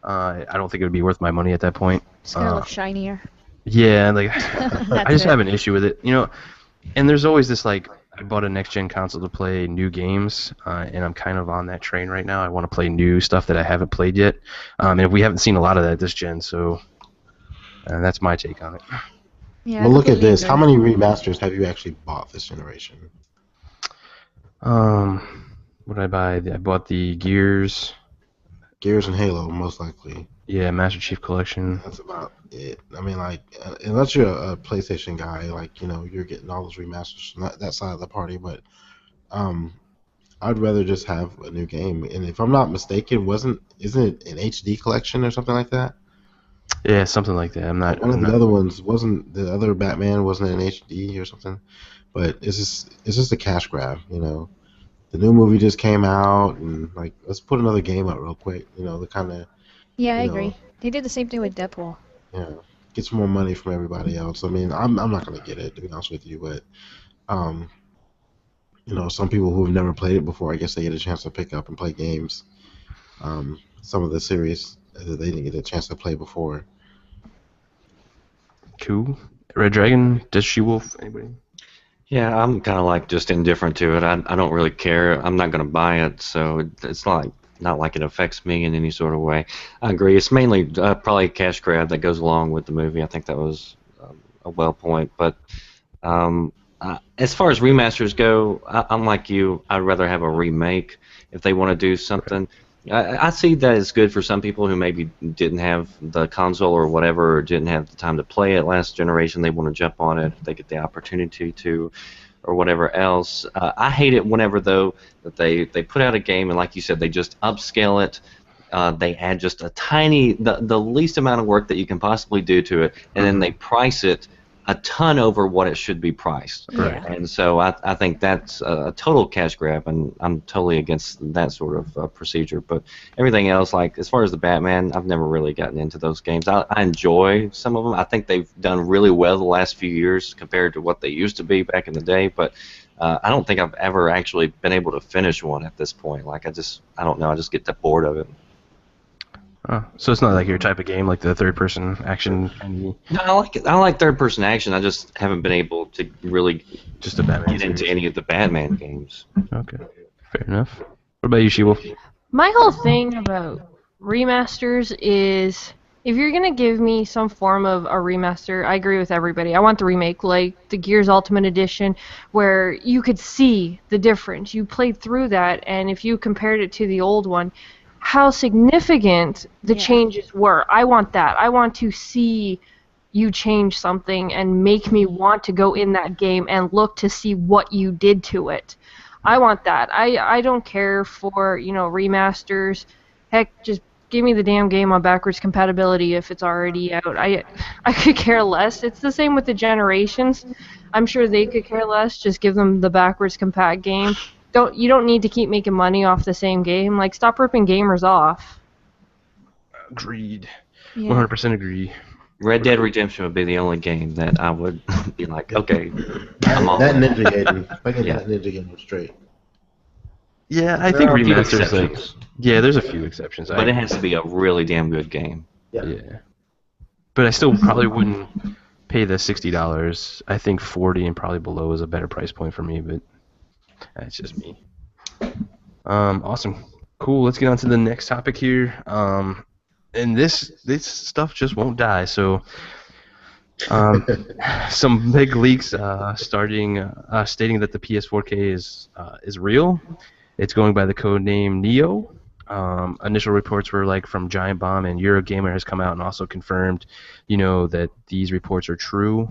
I don't think it would be worth my money at that point. It's gonna look shinier. Yeah, like I just it. have an issue with it, And there's always this I bought a next gen console to play new games, and I'm kind of on that train right now. I want to play new stuff that I haven't played yet, and we haven't seen a lot of that this gen, so that's my take on it. Yeah, well, look at this. agree. How many remasters have you actually bought this generation? What did I buy? I bought the Gears. Gears and Halo, most likely. Yeah, Master Chief Collection. That's about it. I mean, unless you're a PlayStation guy, you're getting all those remasters from that side of the party. But I'd rather just have a new game. And if I'm not mistaken, isn't it an HD collection or something like that? Yeah, something like that. One of the other ones wasn't the other Batman wasn't an HD or something. But it's just a cash grab, The new movie just came out, and let's put another game out real quick. The kind of I agree. They did the same thing with Deadpool. Yeah, get some more money from everybody else. I mean, I'm not gonna get it, to be honest with you, but some people who have never played it before, I guess they get a chance to pick up and play games. Some of the series that they didn't get a chance to play before. Cool. Red Dragon, does SheWolf, anybody? Yeah, I'm kind of just indifferent to it. I don't really care. I'm not going to buy it, so it's not like it affects me in any sort of way. I agree. It's mainly probably a cash grab that goes along with the movie. I think that was a well point. But as far as remasters go, I'm like you. I'd rather have a remake if they want to do something. I see that it's good for some people who maybe didn't have the console or whatever, or didn't have the time to play it last generation. They want to jump on it if they get the opportunity to, or whatever else. I hate it whenever, though, that they put out a game and, like you said, they just upscale it. They add just the least amount of work that you can possibly do to it, and then they price it a ton over what it should be priced. Right. And so I think that's a total cash grab, and I'm totally against that sort of procedure. But everything else, as far as the Batman, I've never really gotten into those games. I enjoy some of them. I think they've done really well the last few years compared to what they used to be back in the day, but I don't think I've ever actually been able to finish one at this point. I don't know, I just get bored of it. So it's not like your type of game, like the third-person action kind of... No, I like it. I like third-person action. I just haven't been able to really just a Batman get into any of the Batman games. Okay, fair enough. What about you, SheWolf? My whole thing about remasters is, if you're going to give me some form of a remaster, I agree with everybody. I want the remake, like the Gears Ultimate Edition, where you could see the difference. You played through that, and if you compared it to the old one, how significant the changes were. I want that. I want to see you change something and make me want to go in that game and look to see what you did to it. I want that. I don't care for, remasters. Heck, just give me the damn game on backwards compatibility if it's already out. I could care less. It's the same with the generations. I'm sure they could care less. Just give them the backwards compat game. You don't need to keep making money off the same game. Stop ripping gamers off. Agreed. Yeah. 100% agree. Red Dead Redemption would be the only game that I would be like, okay, I'm on that it. Ninja game. If I get that Ninja game straight. Yeah, I think There are a few remasters, exceptions. there's a few exceptions. But it has to be a really damn good game. Yeah. But I still probably wouldn't pay the $60. I think 40 and probably below is a better price point for me, but that's just me. Awesome. Cool. Let's get on to the next topic here. And this stuff just won't die. So, some big leaks stating that the PS4K is real. It's going by the code name Neo. Initial reports were from Giant Bomb, and Eurogamer has come out and also confirmed, that these reports are true.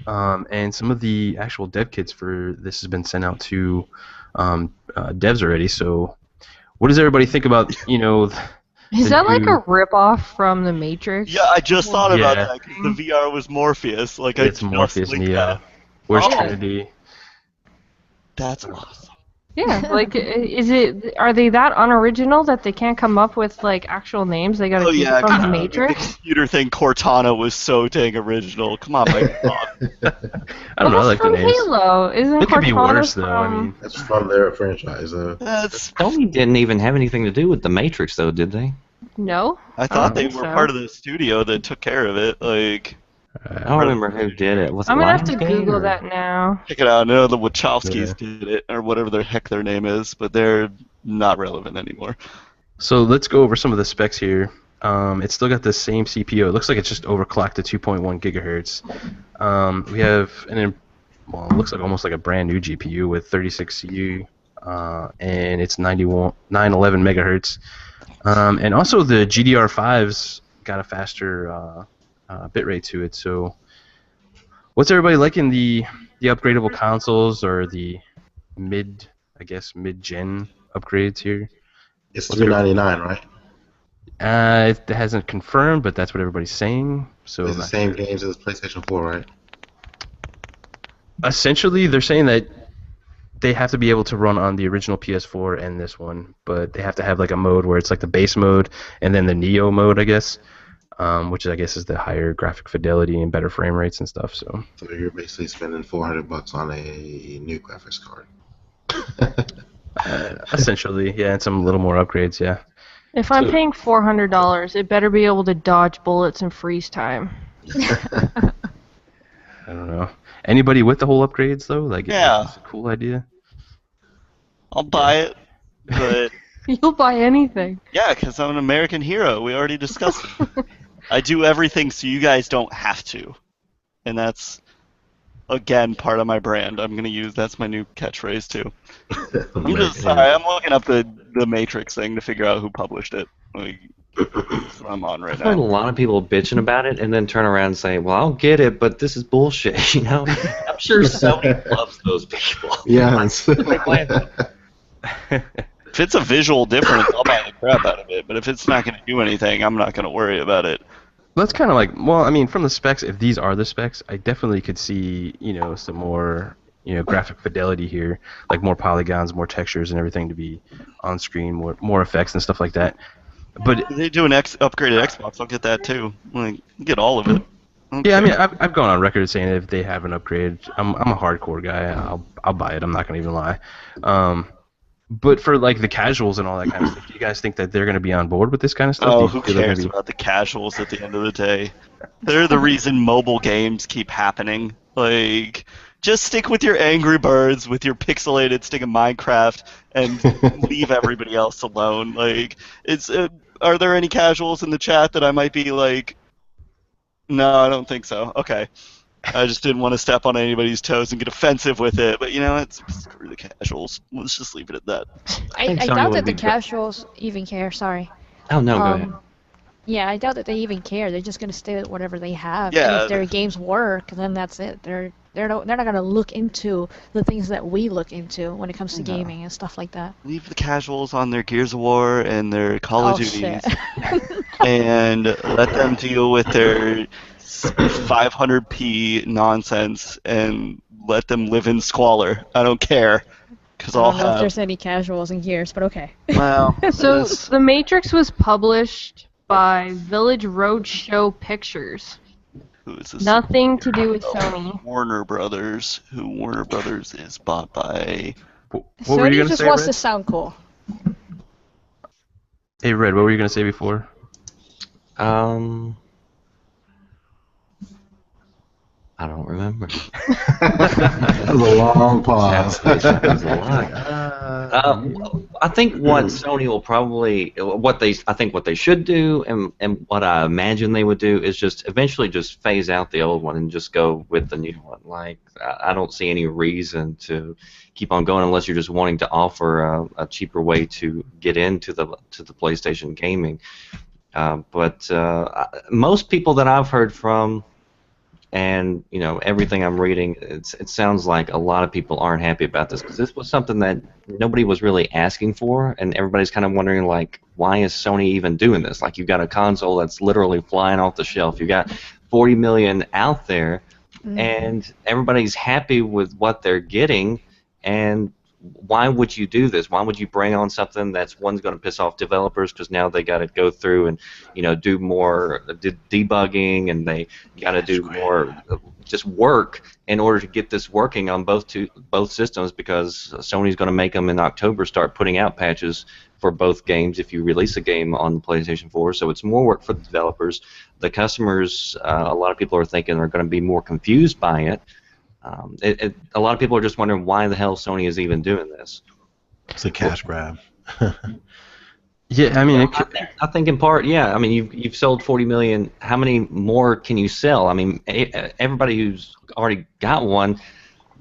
And some of the actual dev kits for this has been sent out to devs already. So, what does everybody think about Is that like a ripoff from The Matrix? Yeah, I just thought about Yeah. that because the VR was Morpheus. Like It's I just Morpheus linked Neo. that. Where's Oh. Trinity? That's awesome. Yeah, like are they that unoriginal that they can't come up with like actual names? They gotta take it from The The Matrix? computer thing Cortana was so dang original. Come on, Mike. I don't know. I like the from names. Halo. Isn't It could be Cortana worse though. I from- mean, That's from their franchise. That's. Sony didn't even have anything to do with the Matrix, though, did they? No. I thought they think were so. part of the studio that took care of it. Like, I don't remember who did it. Was it I'm gonna have to Lionsgate, Google or- that now. check it out. I know the Wachowskis Yeah. did it, or whatever the heck their name is, but they're not relevant anymore. so let's go over some of the specs here. It's still got the same CPU. It looks like it's just overclocked to 2.1 gigahertz. We have it looks like almost like a brand new GPU with 36U, and it's 911 megahertz. And also the GDR5's got a faster bitrate to it. So, what's everybody liking the upgradable consoles or the mid-gen upgrades here? It's $399, right? It hasn't confirmed, but that's what everybody's saying. So It's the same games as PlayStation 4, right? essentially, they're saying that they have to be able to run on the original PS4 and this one, but they have to have like a mode where it's like the base mode and then the Neo mode, I guess, which I guess is the higher graphic fidelity and better frame rates and stuff. So you're basically spending $400 on a new graphics card. essentially, yeah, and some little more upgrades, yeah. If I'm So- paying $400, it better be able to dodge bullets and freeze time. I don't know. Anybody with the whole upgrades though? Like, Yeah. it's a cool idea. I'll buy it, but You'll buy anything. yeah, because I'm an American hero. We already discussed it. I do everything so you guys don't have to, and that's again part of my brand. That's my new catchphrase too. I'm just sorry. I'm looking up the Matrix thing to figure out who published it. Like, that's what I'm on right I've heard a now. lot of people bitching about it and then turn around and say, well, I'll get it, but this is bullshit, you know? I'm sure Sony loves those people. Yes. If it's a visual difference, I'll buy the crap out of it. But if it's not going to do anything, I'm not going to worry about it. That's kind of like, well, I mean, from the specs, if these are the specs, I definitely could see, some more, graphic fidelity here, like more polygons, more textures, and everything to be on screen, more effects and stuff like that. But If they do an upgraded Xbox, I'll get that too. Like, get all of it. yeah, I mean, I've gone on record saying if they have an upgrade, I'm a hardcore guy. I'll buy it. I'm not gonna even lie. But for like the casuals and all that kind of stuff, do you guys think that they're gonna be on board with this kind of stuff? Do Oh, you who feel they're cares gonna be- about the casuals at the end of the day? They're the reason mobile games keep happening. Like, just stick with your Angry Birds, with your pixelated stick of Minecraft, and leave everybody else alone. Like, are there any casuals in the chat that I might be like? No, I don't think so. Okay. I just didn't want to step on anybody's toes and get offensive with it, but screw the casuals. Let's just leave it at that. I think Sony doubt would that the be good. casuals even care. Sorry. Oh, no, go ahead. Yeah, I doubt that they even care. They're just gonna stay with whatever they have. Yeah, And if their games work, then that's it. They're not gonna look into the things that we look into when it comes to gaming and stuff like that. Leave the casuals on their Gears of War and their Call of Oh Duties, shit. and let them deal with their 500p nonsense and let them live in squalor. I don't care, because I I'll don't know if have. there's any casuals in Gears, but okay. Well, So The Matrix was published by Village Roadshow Pictures. who is this? Nothing to do with Sony. Warner Brothers, who Warner Brothers is bought by. What were you Sony gonna just say, wants Red? to sound cool. Hey, Red, what were you gonna say before? I don't remember. That was a long pause. That was a lot. I think what Sony will probably, what they should do, and what I imagine they would do is just eventually just phase out the old one and just go with the new one. Like, I don't see any reason to keep on going unless you're just wanting to offer a cheaper way to get into the PlayStation gaming. But most people that I've heard from And everything I'm reading, it sounds like a lot of people aren't happy about this because this was something that nobody was really asking for, and everybody's kind of wondering like, why is Sony even doing this? Like, you've got a console that's literally flying off the shelf. You've got 40 million out there, and everybody's happy with what they're getting, and why would you do this? Why would you bring on something that's one's going to piss off developers because now they got to go through and do more debugging, and they got to do more just work in order to get this working on both systems, because Sony's going to make them in October start putting out patches for both games if you release a game on the PlayStation 4. So it's more work for the developers. The customers, a lot of people are thinking, are going to be more confused by it. A lot of people are just wondering why the hell Sony is even doing this. It's a cash grab. Yeah, I mean, I think in part, yeah. I mean, you've sold 40 million. How many more can you sell? I mean, everybody who's already got one,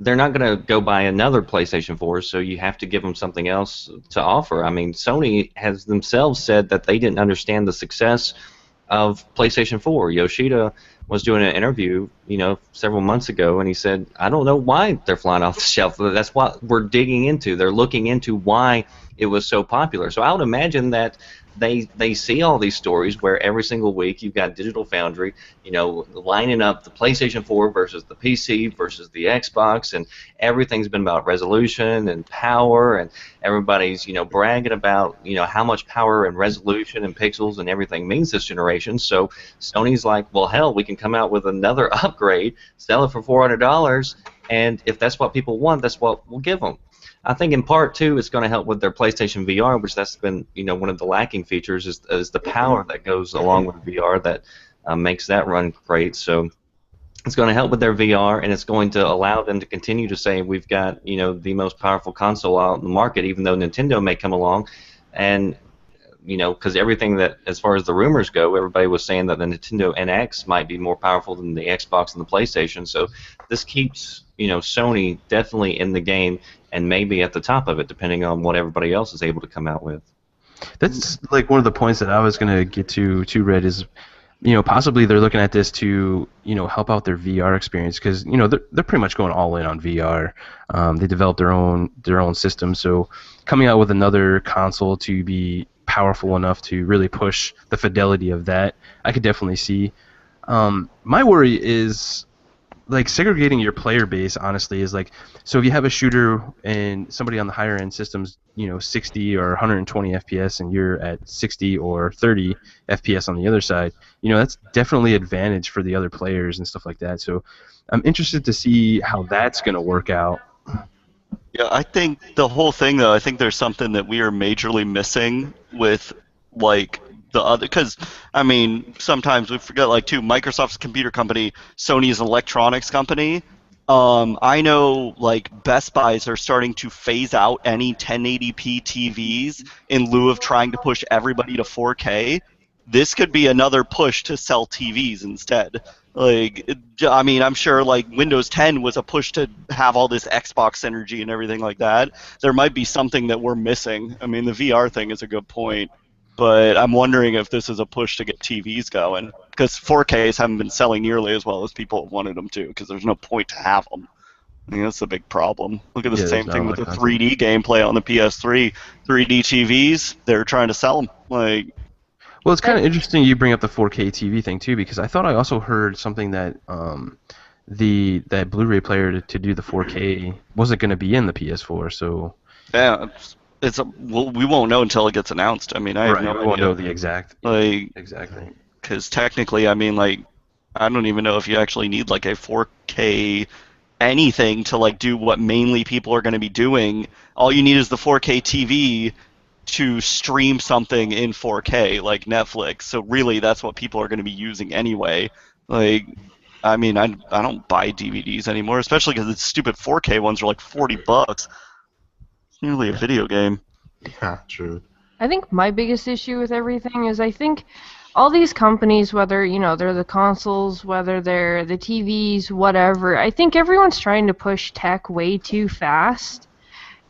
they're not going to go buy another PlayStation 4, so you have to give them something else to offer. I mean, Sony has themselves said that they didn't understand the success of PlayStation 4. Yoshida was doing an interview, several months ago, and he said, I don't know why they're flying off the shelf. That's what we're digging into. They're looking into why it was so popular. So I would imagine that they see all these stories where every single week you've got Digital Foundry, lining up the PlayStation 4 versus the PC versus the Xbox, and everything's been about resolution and power, and everybody's, bragging about, how much power and resolution and pixels and everything means this generation. So Sony's like, well, hell, we can come out with another upgrade, sell it for $400, and if that's what people want, that's what we'll give them. I think in part too, it's going to help with their PlayStation VR, which that's been one of the lacking features is the power that goes along with VR that makes that run great. So it's going to help with their VR, and it's going to allow them to continue to say we've got the most powerful console out in the market, even though Nintendo may come along, and because everything that, as far as the rumors go, everybody was saying that the Nintendo NX might be more powerful than the Xbox and the PlayStation. So this keeps Sony definitely in the game, and maybe at the top of it, depending on what everybody else is able to come out with. That's like one of the points that I was going to get to, Red, is possibly they're looking at this to help out their VR experience, because they're pretty much going all in on VR. They developed their own system, so coming out with another console to be powerful enough to really push the fidelity of that, I could definitely see. My worry is like segregating your player base, honestly, is like, so if you have a shooter and somebody on the higher end systems 60 or 120 FPS, and you're at 60 or 30 FPS on the other side, that's definitely advantage for the other players and stuff like that. So I'm interested to see how that's going to work out. Yeah, I think the whole thing, though, I think there's something that we are majorly missing with, like, the other, because, I mean, sometimes we forget, like, too, Microsoft's a computer company, Sony's an electronics company. I know, like, Best Buys are starting to phase out any 1080p TVs in lieu of trying to push everybody to 4K. This could be another push to sell TVs instead. Like, I mean, I'm sure, like, Windows 10 was a push to have all this Xbox energy and everything like that. There might be something that we're missing. I mean, the VR thing is a good point. But I'm wondering if this is a push to get TVs going, because 4Ks haven't been selling nearly as well as people wanted them to, because there's no point to have them. I mean, that's a big problem. Look at the same thing with the 3D gameplay on the PS3. 3D TVs, they're trying to sell them. Like, well, it's kind of interesting you bring up the 4K TV thing too, because I thought I also heard something that that Blu-ray player to do the 4K wasn't going to be in the PS4. So yeah. Well, we won't know until it gets announced. I mean, I have no idea. We won't know the exact. Like, exactly. Because technically, I mean, like, I don't even know if you actually need like a 4K anything to like do what mainly people are going to be doing. All you need is the 4K TV to stream something in 4K, like Netflix. So really, that's what people are going to be using anyway. Like, I mean, I don't buy DVDs anymore, especially because the stupid 4K ones are like $40. Nearly a video game. Yeah, true. I think my biggest issue with everything is I think all these companies, whether they're the consoles, whether they're the TVs, whatever, I think everyone's trying to push tech way too fast,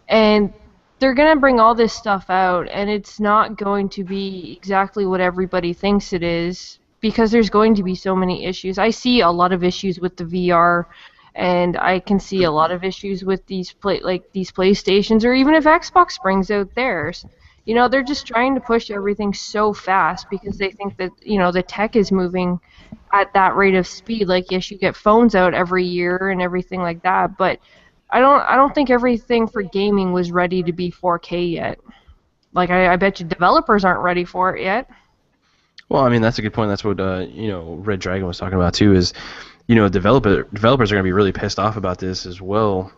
and they're gonna bring all this stuff out, and it's not going to be exactly what everybody thinks it is, because there's going to be so many issues. I see a lot of issues with the VR, and I can see a lot of issues with these PlayStations, or even if Xbox brings out theirs. You know, they're just trying to push everything so fast because they think that, you know, the tech is moving at that rate of speed. Like, yes, you get phones out every year and everything like that, but I don't think everything for gaming was ready to be 4K yet. Like, I bet you developers aren't ready for it yet. Well, I mean, that's a good point. That's what Red Dragon was talking about too. Is developers are going to be really pissed off about this as well,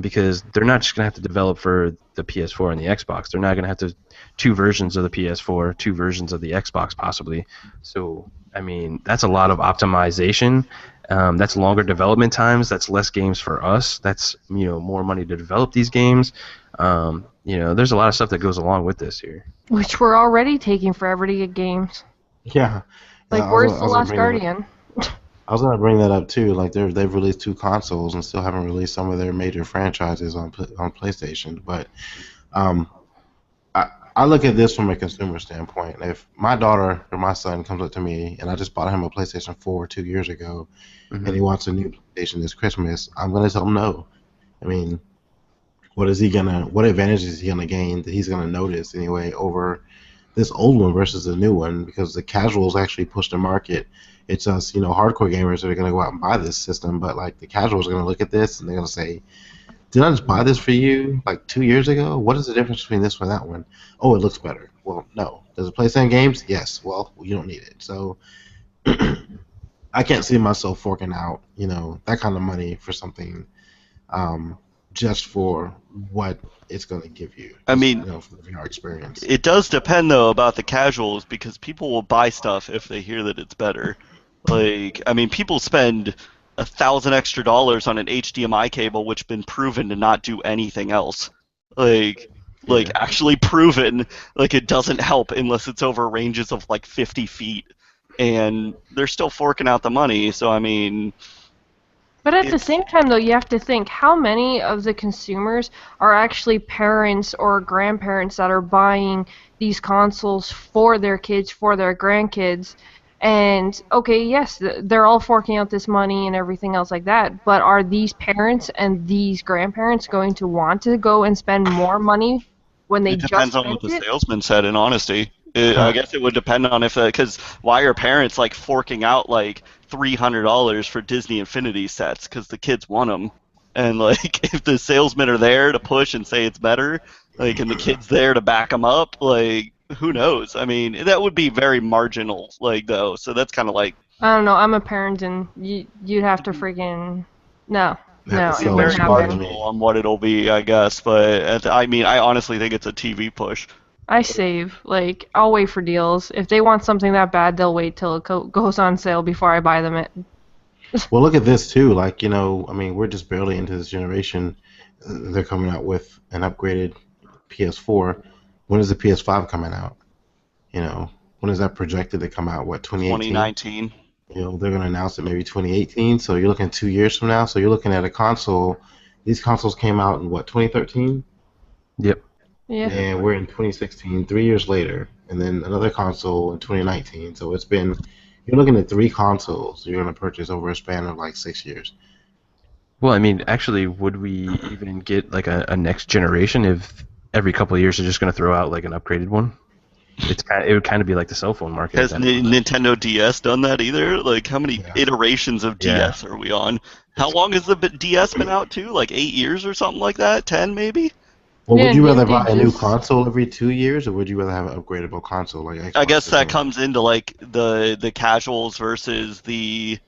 because they're not just going to have to develop for the PS4 and the Xbox. They're not going to have to two versions of the PS4, two versions of the Xbox possibly. So, I mean, that's a lot of optimization. That's longer development times. That's less games for us. That's more money to develop these games. There's a lot of stuff that goes along with this here. Which we're already taking forever to get games. Yeah. Like, where's The Last Guardian? I was gonna bring that up too. Like they've released 2 consoles and still haven't released some of their major franchises on PlayStation. But I look at this from a consumer standpoint. If my daughter or my son comes up to me and I just bought him a PlayStation 4 2 years ago, and he wants a new PlayStation this Christmas, I'm gonna tell him no. I mean, what advantage is he gonna gain that he's gonna notice anyway over this old one versus the new one? Because the casuals actually push the market. It's us, hardcore gamers that are going to go out and buy this system, but like the casuals are going to look at this and they're going to say, "Did I just buy this for you like 2 years ago? What is the difference between this one and that one? Oh, it looks better. Well, no. Does it play same games? Yes. Well, you don't need it." So I can't see myself forking out, that kind of money for something just for what it's going to give you. I mean, from the VR experience. It does depend though about the casuals, because people will buy stuff if they hear that it's better. Like, I mean, people spend $1,000 extra on an HDMI cable, which has been proven to not do anything else. Like actually proven, like it doesn't help unless it's over ranges of like 50 feet, and they're still forking out the money. So I mean. But at the same time, though, you have to think how many of the consumers are actually parents or grandparents that are buying these consoles for their kids, for their grandkids. And, okay, yes, they're all forking out this money and everything else like that, but are these parents and these grandparents going to want to go and spend more money when they just spent it? It depends on what the salesman said, in honesty. I guess it would depend on because why are parents like forking out like $300 for Disney Infinity sets because the kids want them, and like if the salesmen are there to push and say it's better, like, and the kids there to back them up, like, who knows? I mean, that would be very marginal, like, though. So that's kind of like, I don't know. I'm a parent, and you'd have to freaking no. That's It so wouldn't happen. marginal on what it'll be, I guess. But I mean, I honestly think it's a TV push. I save. Like, I'll wait for deals. If they want something that bad, they'll wait till it goes on sale before I buy them it. Well, look at this too. Like, I mean, we're just barely into this generation. They're coming out with an upgraded PS4. When is the PS5 coming out? When is that projected to come out? What, 2018? 2019. They're going to announce it maybe 2018. So you're looking 2 years from now. So you're looking at a console. These consoles came out in what, 2013? Yep. Yeah. And we're in 2016, 3 years later, and then another console in 2019. So you're looking at 3 consoles you're going to purchase over a span of like 6 years. Well, I mean, actually, would we even get like a next generation if every couple of years they're just going to throw out like an upgraded one? It would kind of be like the cell phone market. Has Nintendo DS done that either? Like, how many iterations of DS are we on? How long has the DS been out too? Like 8 years or something like that? 10 maybe? Well, would you rather buy a new console every 2 years, or would you rather have an upgradable console like Xbox? I guess that comes into like the casuals versus the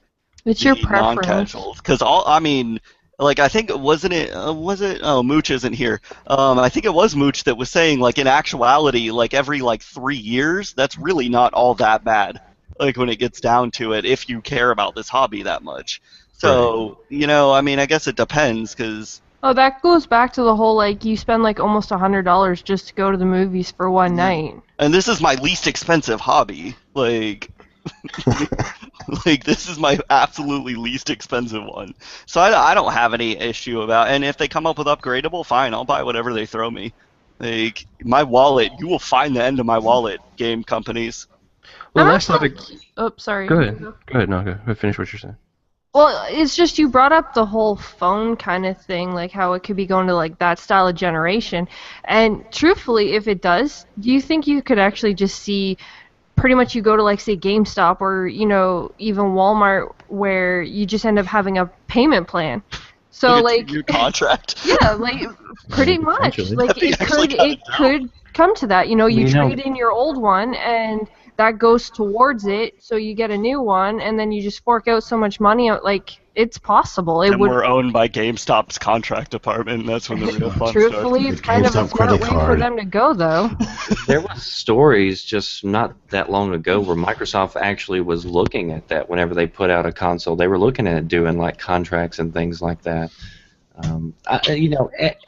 your preference. non-casuals. Because I mean, like, I think was it? Oh, Mooch isn't here. I think it was Mooch that was saying, like, in actuality, like every like 3 years, that's really not all that bad. Like, when it gets down to it, if you care about this hobby that much. So I mean, I guess it depends because. Oh, that goes back to the whole, like, you spend, like, almost $100 just to go to the movies for one night. And this is my least expensive hobby. Like, like, this is my absolutely least expensive one. So I don't have any issue about it. And if they come up with upgradable, fine, I'll buy whatever they throw me. Like, my wallet, you will find the end of my wallet, game companies. Well, I'm last topic. Oh, sorry. Go ahead. Go ahead. No, go ahead. Finish what you're saying. Well, it's just you brought up the whole phone kind of thing, like how it could be going to like that style of generation. And truthfully, if it does, do you think you could actually just see pretty much you go to like say GameStop or even Walmart where you just end up having a payment plan? So Like a like 2-year contract. yeah, like pretty much Potentially. like That'd be it actually could kinda it could come to that. You You know- trade in your old one and that goes towards it, so you get a new one, and then you just fork out so much money. Like it's possible. It And would we're owned by GameStop's contract department. That's when the real fun truthfully, starts. it's kind of a GameStop smart credit way for card. them to go, though. There was stories just not that long ago where Microsoft actually was looking at that whenever they put out a console. They were looking at doing like contracts and things like that.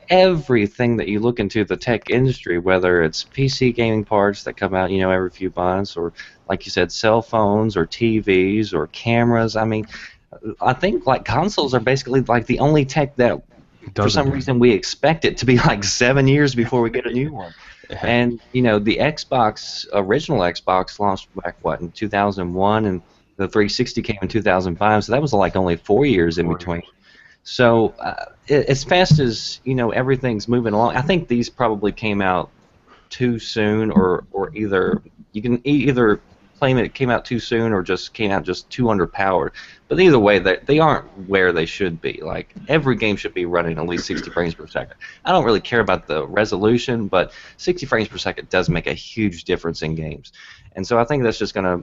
Everything that you look into the tech industry, whether it's PC gaming parts that come out, every few months, or like you said, cell phones or TVs or cameras. I mean, I think like consoles are basically like the only tech that, for some reason, we expect it to be like 7 years before we get a new one. And the original Xbox launched back in 2001, and the 360 came in 2005. So that was like only 4 years in between. So as fast as everything's moving along, I think these probably came out too soon, or either you can either claim it came out too soon or just came out just too underpowered. But either way, they aren't where they should be. Like every game should be running at least 60 frames per second. I don't really care about the resolution, but 60 frames per second does make a huge difference in games. And so I think that's just gonna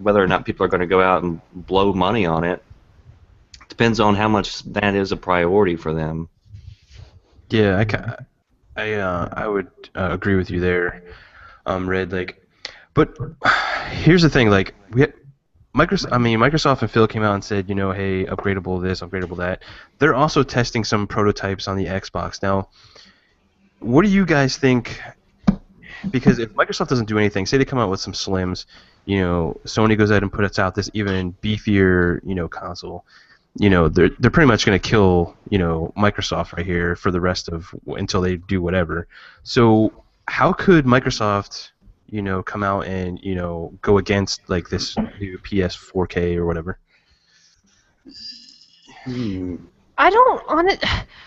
whether or not people are going to go out and blow money on it. Depends on how much that is a priority for them. Yeah, I would agree with you there, Red. Like, but here's the thing. Like, Microsoft and Phil came out and said, hey, upgradable this, upgradable that. They're also testing some prototypes on the Xbox now. What do you guys think? Because if Microsoft doesn't do anything, say they come out with some slims, Sony goes ahead and puts out this even beefier, console. They're pretty much going to kill Microsoft right here for the rest of until they do whatever. So how could Microsoft come out and go against like this new PS4K or whatever? I don't on it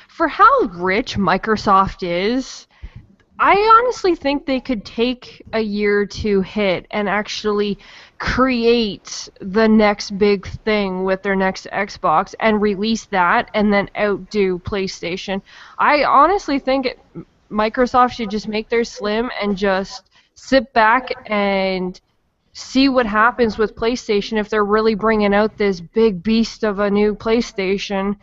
for how rich Microsoft is. I honestly think they could take a year to hit and actually create the next big thing with their next Xbox and release that and then outdo PlayStation. I honestly think Microsoft should just make their Slim and just sit back and see what happens with PlayStation if they're really bringing out this big beast of a new PlayStation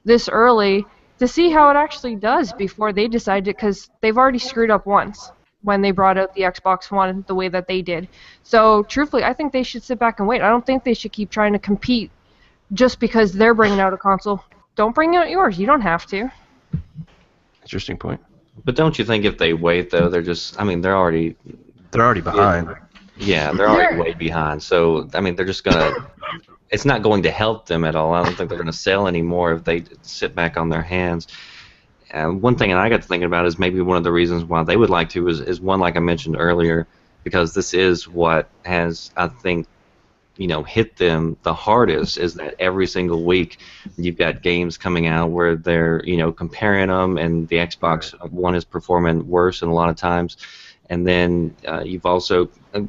this early, to see how it actually does before they decide it, because they've already screwed up once when they brought out the Xbox One the way that they did. So truthfully, I think they should sit back and wait. I don't think they should keep trying to compete just because they're bringing out a console. Don't bring out yours. You don't have to. Interesting point. But don't you think if they wait, though, they're already behind. Yeah, they're already way behind. So, they're just going to... It's not going to help them at all. I don't think they're going to sell anymore if they sit back on their hands. One thing I got to thinking about is maybe one of the reasons why they would like to is one, like I mentioned earlier, because this is what has, I think, hit them the hardest, is that every single week you've got games coming out where they're, comparing them, and the Xbox One is performing worse in a lot of times. And then you've also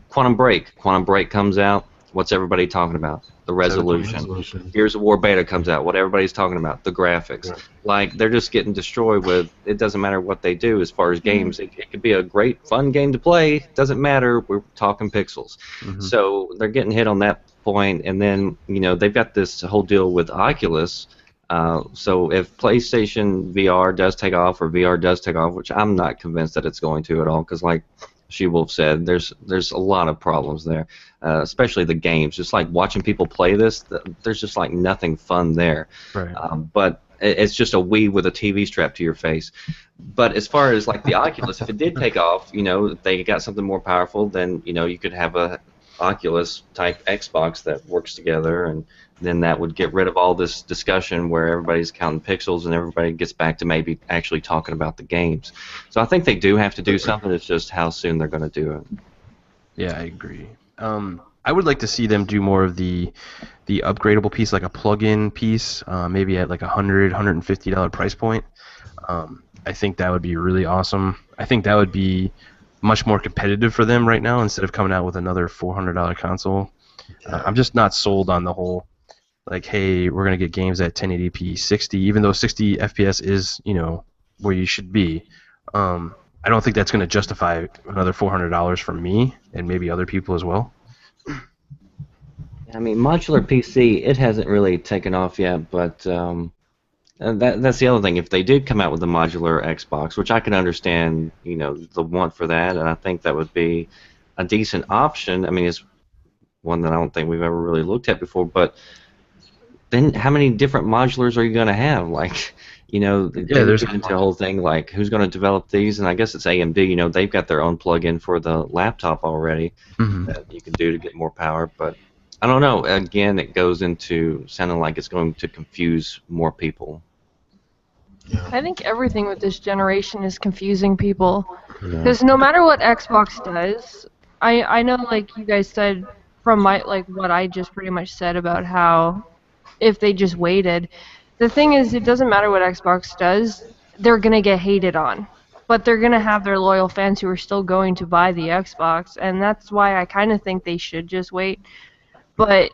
Quantum Break. Quantum Break comes out. What's everybody talking about? The resolution. Gears of War Beta comes out. What everybody's talking about? The graphics. Yeah. Like, they're just getting destroyed with, it doesn't matter what they do as far as games. It could be a great, fun game to play. It doesn't matter. We're talking pixels. Mm-hmm. So they're getting hit on that point. And then, they've got this whole deal with Oculus. So if PlayStation VR does take off, or VR does take off, which I'm not convinced that it's going to at all, because like SheWolf said, there's a lot of problems there, especially the games. Just like watching people play this, there's just like nothing fun there. Right. But it's just a Wii with a TV strapped to your face. But as far as like the Oculus, if it did take off, if they got something more powerful, then you could have a Oculus type Xbox that works together, and then that would get rid of all this discussion where everybody's counting pixels and everybody gets back to maybe actually talking about the games. So I think they do have to do something. It's just how soon they're going to do it. Yeah, I agree. I would like to see them do more of the upgradable piece, like a plug-in piece, maybe at like $150 price point. I think that would be really awesome. I think that would be much more competitive for them right now instead of coming out with another $400 console. I'm just not sold on the whole, like, hey, we're going to get games at 1080p 60, even though 60 FPS is, where you should be. I don't think that's going to justify another $400 from me and maybe other people as well. I mean, modular PC, it hasn't really taken off yet, but that's the other thing. If they did come out with a modular Xbox, which I can understand, the want for that, and I think that would be a decent option. I mean, it's one that I don't think we've ever really looked at before, but then how many different modulars are you going to have? Like, there's into the whole thing, like, who's going to develop these? And I guess it's AMD, they've got their own plug-in for the laptop already that you can do to get more power, but I don't know. Again, it goes into sounding like it's going to confuse more people. Yeah. I think everything with this generation is confusing people. Because no matter what Xbox does, I know, like you guys said, from what I just pretty much said about how if they just waited, the thing is, it doesn't matter what Xbox does, they're going to get hated on. But they're going to have their loyal fans who are still going to buy the Xbox, and that's why I kind of think they should just wait. But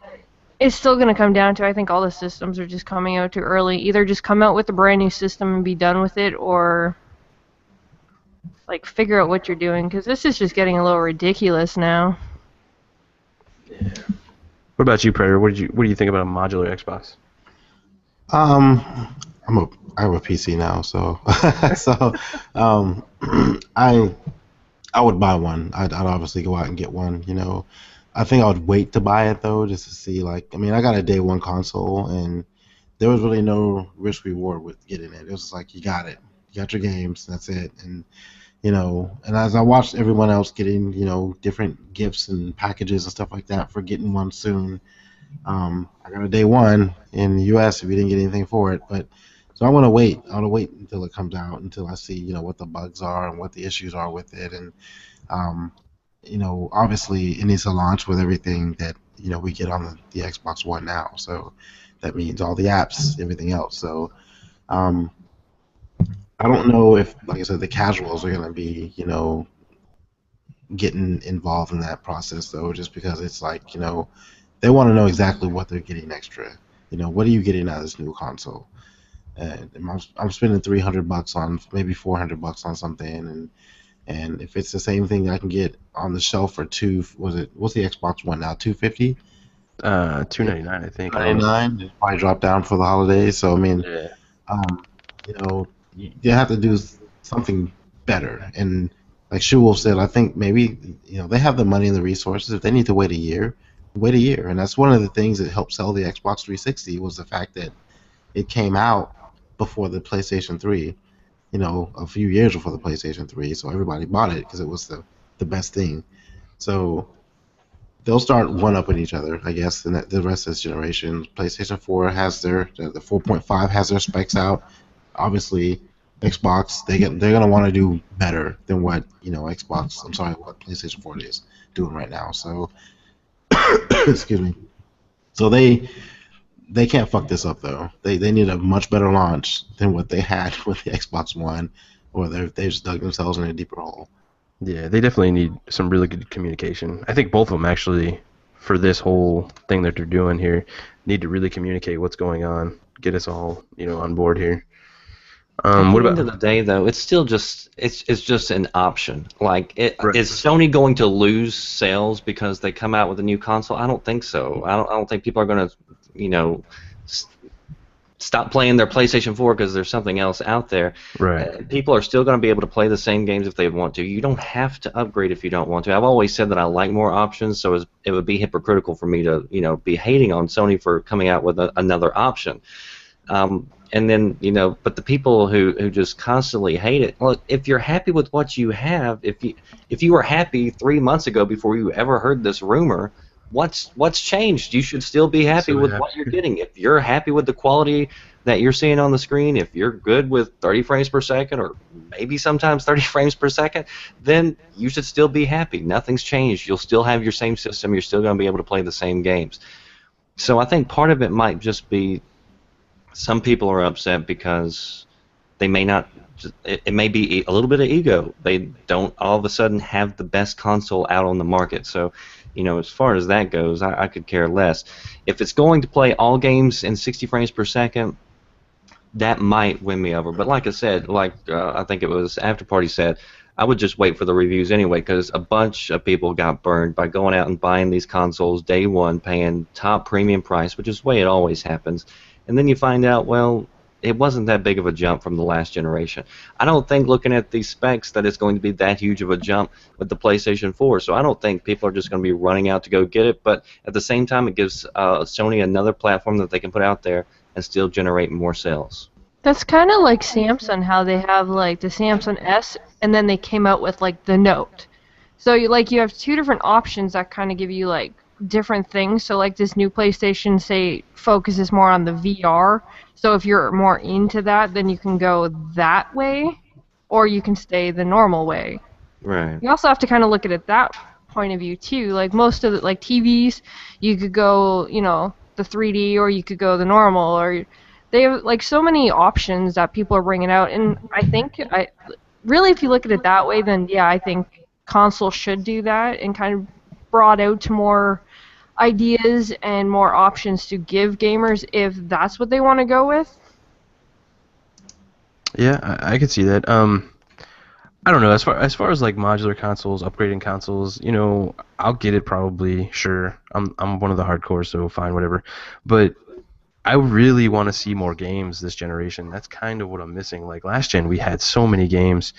it's still going to come down to, I think all the systems are just coming out too early. Either just come out with a brand new system and be done with it, or like figure out what you're doing, because this is just getting a little ridiculous now. Yeah. What about you, Predator? What do you think about a modular Xbox? I have a PC now, so I would buy one. I'd obviously go out and get one. I think I would wait to buy it though, just to see. I got a day one console, and there was really no risk reward with getting it. It was like, you got it, you got your games, that's it. And and as I watched everyone else getting different gifts and packages and stuff like that for getting one soon, I got a day one in the U.S. if you didn't get anything for it. But so I want to wait. I want to wait until it comes out, until I see what the bugs are and what the issues are with it, and obviously it needs to launch with everything that we get on the Xbox One now. So that means all the apps, everything else. So I don't know if, like I said, the casuals are gonna be getting involved in that process though, just because it's like they want to know exactly what they're getting extra. What are you getting out of this new console? And I'm spending $300 on, maybe $400 on something, and if it's the same thing I can get on the shelf for what's the Xbox One now, $250? $299, I think. $299. It probably dropped down for the holidays. So I mean, you have to do something better. And like SheWolf said, I think maybe they have the money and the resources. If they need to wait a year, wait a year. And that's one of the things that helped sell the Xbox 360 was the fact that it came out before the PlayStation 3. A few years before the PlayStation 3, so everybody bought it because it was the best thing. So they'll start one-upping each other, I guess, and the rest of this generation. PlayStation 4 has the 4.5 has their specs out. Obviously, Xbox, they're gonna want to do better than what what PlayStation 4 is doing right now. So excuse me. So they can't fuck this up though. They need a much better launch than what they had with the Xbox One, or they just dug themselves in a deeper hole. Yeah, they definitely need some really good communication. I think both of them actually, for this whole thing that they're doing here, need to really communicate what's going on, get us all on board here. At the end of the day, though, it's still just it's just an option. Like, is Sony going to lose sales because they come out with a new console? I don't think so. I don't think people are going to stop playing their PlayStation 4 because there's something else out there. Right. People are still going to be able to play the same games if they want to. You don't have to upgrade if you don't want to. I've always said that I like more options, so it would be hypocritical for me to be hating on Sony for coming out with another option. And then, but the people who just constantly hate it, well, if you're happy with what you have, if you were happy 3 months ago before you ever heard this rumor, what's changed? You should still be happy with what you're getting. If you're happy with the quality that you're seeing on the screen, if you're good with 30 frames per second or maybe sometimes 30 frames per second, then you should still be happy. Nothing's changed. You'll still have your same system. You're still going to be able to play the same games. So I think part of it might just be some people are upset because they may not. It may be a little bit of ego. They don't all of a sudden have the best console out on the market. So, as far as that goes, I could care less. If it's going to play all games in 60 frames per second, that might win me over. But like I said, I think it was Afterparty said, I would just wait for the reviews anyway, because a bunch of people got burned by going out and buying these consoles day one, paying top premium price, which is the way it always happens. And then you find out, well, it wasn't that big of a jump from the last generation. I don't think looking at these specs that it's going to be that huge of a jump with the PlayStation 4, so I don't think people are just going to be running out to go get it, but at the same time it gives Sony another platform that they can put out there and still generate more sales. That's kind of like Samsung, how they have like the Samsung S, and then they came out with like the Note. So you have two different options that kind of give you like different things. So like this new PlayStation, say, focuses more on the VR. So if you're more into that, then you can go that way, or you can stay the normal way. Right. You also have to kind of look at it that point of view too. Like most of the like TVs, you could go, the 3D, or you could go the normal, or they have like so many options that people are bringing out. And I think really, if you look at it that way, then yeah, I think console should do that and kind of brought out to more ideas and more options to give gamers if that's what they want to go with. Yeah, I could see that. I don't know. As far as like modular consoles, upgrading consoles, I'll get it probably. Sure, I'm one of the hardcore, so fine, whatever. But I really want to see more games this generation. That's kind of what I'm missing. Like last gen, we had so many games,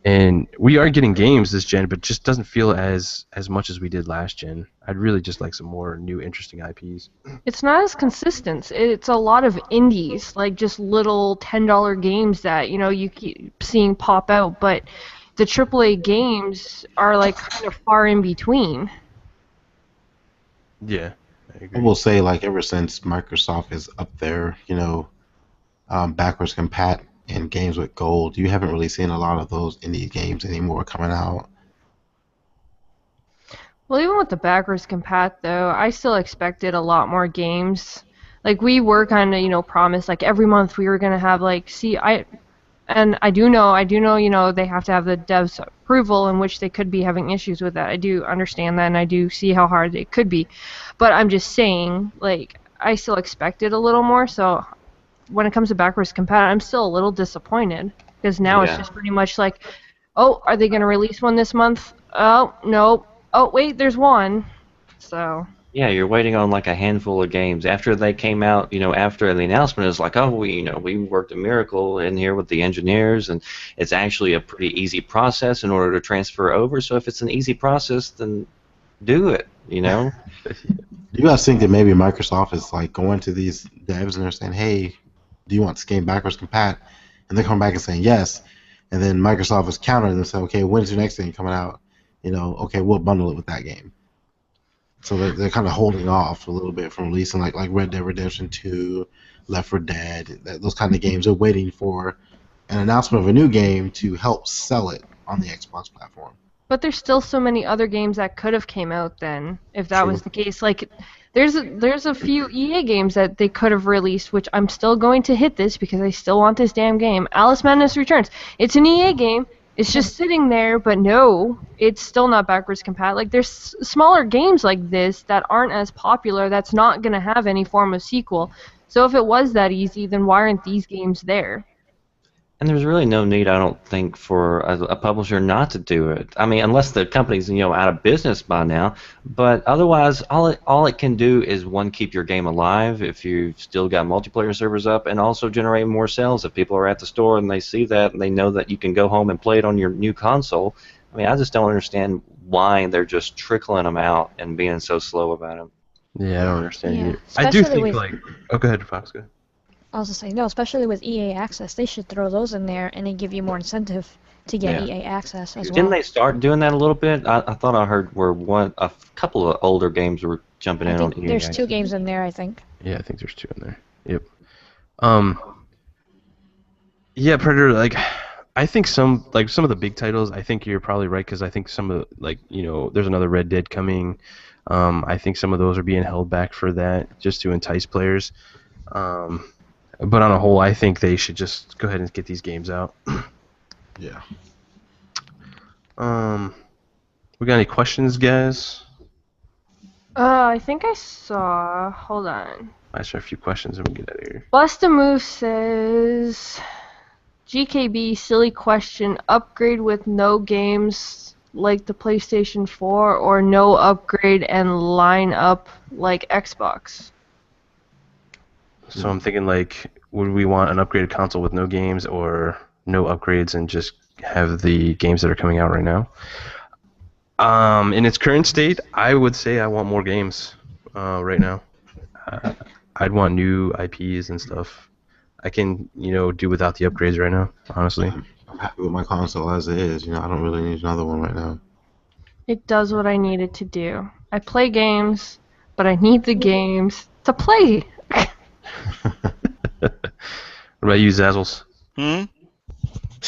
and we are getting games this gen, but just doesn't feel as much as we did last gen. I'd really just like some more new, interesting IPs. It's not as consistent. It's a lot of indies, like just little $10 games that you keep seeing pop out, but the AAA games are like kind of far in between. Yeah. I will say, like, ever since Microsoft is up there, backwards compat in games with gold, you haven't really seen a lot of those indie games anymore coming out. Well, even with the backwards compat, though, I still expected a lot more games. Like, we were kind of, promised, like, every month we were going to have, like, I do know, they have to have the devs' approval, in which they could be having issues with that. I do understand that, and I do see how hard it could be. But I'm just saying, like, I still expected a little more, so when it comes to backwards compat, I'm still a little disappointed, because now it's just pretty much like, oh, are they going to release one this month? Oh, no. Oh, wait, there's one. So... Yeah, you're waiting on like a handful of games. After they came out, after the announcement, it's like, oh, we worked a miracle in here with the engineers, and it's actually a pretty easy process in order to transfer over. So if it's an easy process, then do it, Do you guys think that maybe Microsoft is like going to these devs and they're saying, hey, do you want this game backwards compat? And they're coming back and saying yes. And then Microsoft is countering and saying, okay, when's your next thing coming out? Okay, we'll bundle it with that game. So they're kind of holding off a little bit from releasing like Red Dead Redemption 2, Left 4 Dead, those kind of games. They're waiting for an announcement of a new game to help sell it on the Xbox platform. But there's still so many other games that could have came out then, if that was the case. Like, there's a few EA games that they could have released, which I'm still going to hit this because I still want this damn game. Alice Madness Returns. It's an EA game. It's just sitting there, but no, it's still not backwards compat. Like, there's smaller games like this that aren't as popular that's not going to have any form of sequel. So if it was that easy, then why aren't these games there? And there's really no need, I don't think, for a publisher not to do it. I mean, unless the company's out of business by now. But otherwise, all it can do is, one, keep your game alive if you've still got multiplayer servers up, and also generate more sales if people are at the store and they see that and they know that you can go home and play it on your new console. I mean, I just don't understand why they're just trickling them out and being so slow about it. Yeah, I don't understand either. I do think oh, go ahead, Fox. Go ahead. I was just saying, no, especially with EA Access, they should throw those in there and then give you more incentive to get EA access as well. Didn't they start doing that a little bit? I thought I heard where a couple of older games were jumping in on EA. There's 2 games in there, I think. Yeah, I think there's 2 in there. Yep. Yeah, Predator. Like, I think some of the big titles. I think you're probably right because I think some of there's another Red Dead coming. I think some of those are being held back for that just to entice players. But on a whole, I think they should just go ahead and get these games out. Yeah. We got any questions, guys? I think I saw. Hold on. I saw a few questions and we get out of here. Bust a Move says, GKB, silly question. Upgrade with no games like the PlayStation 4, or no upgrade and line up like Xbox? So I'm thinking, like, would we want an upgraded console with no games, or no upgrades and just have the games that are coming out right now? In its current state, I would say I want more games right now. I'd want new IPs and stuff. I can, do without the upgrades right now, honestly. I'm happy with my console as it is. I don't really need another one right now. It does what I need it to do. I play games, but I need the games to play. What about you, Zazzles?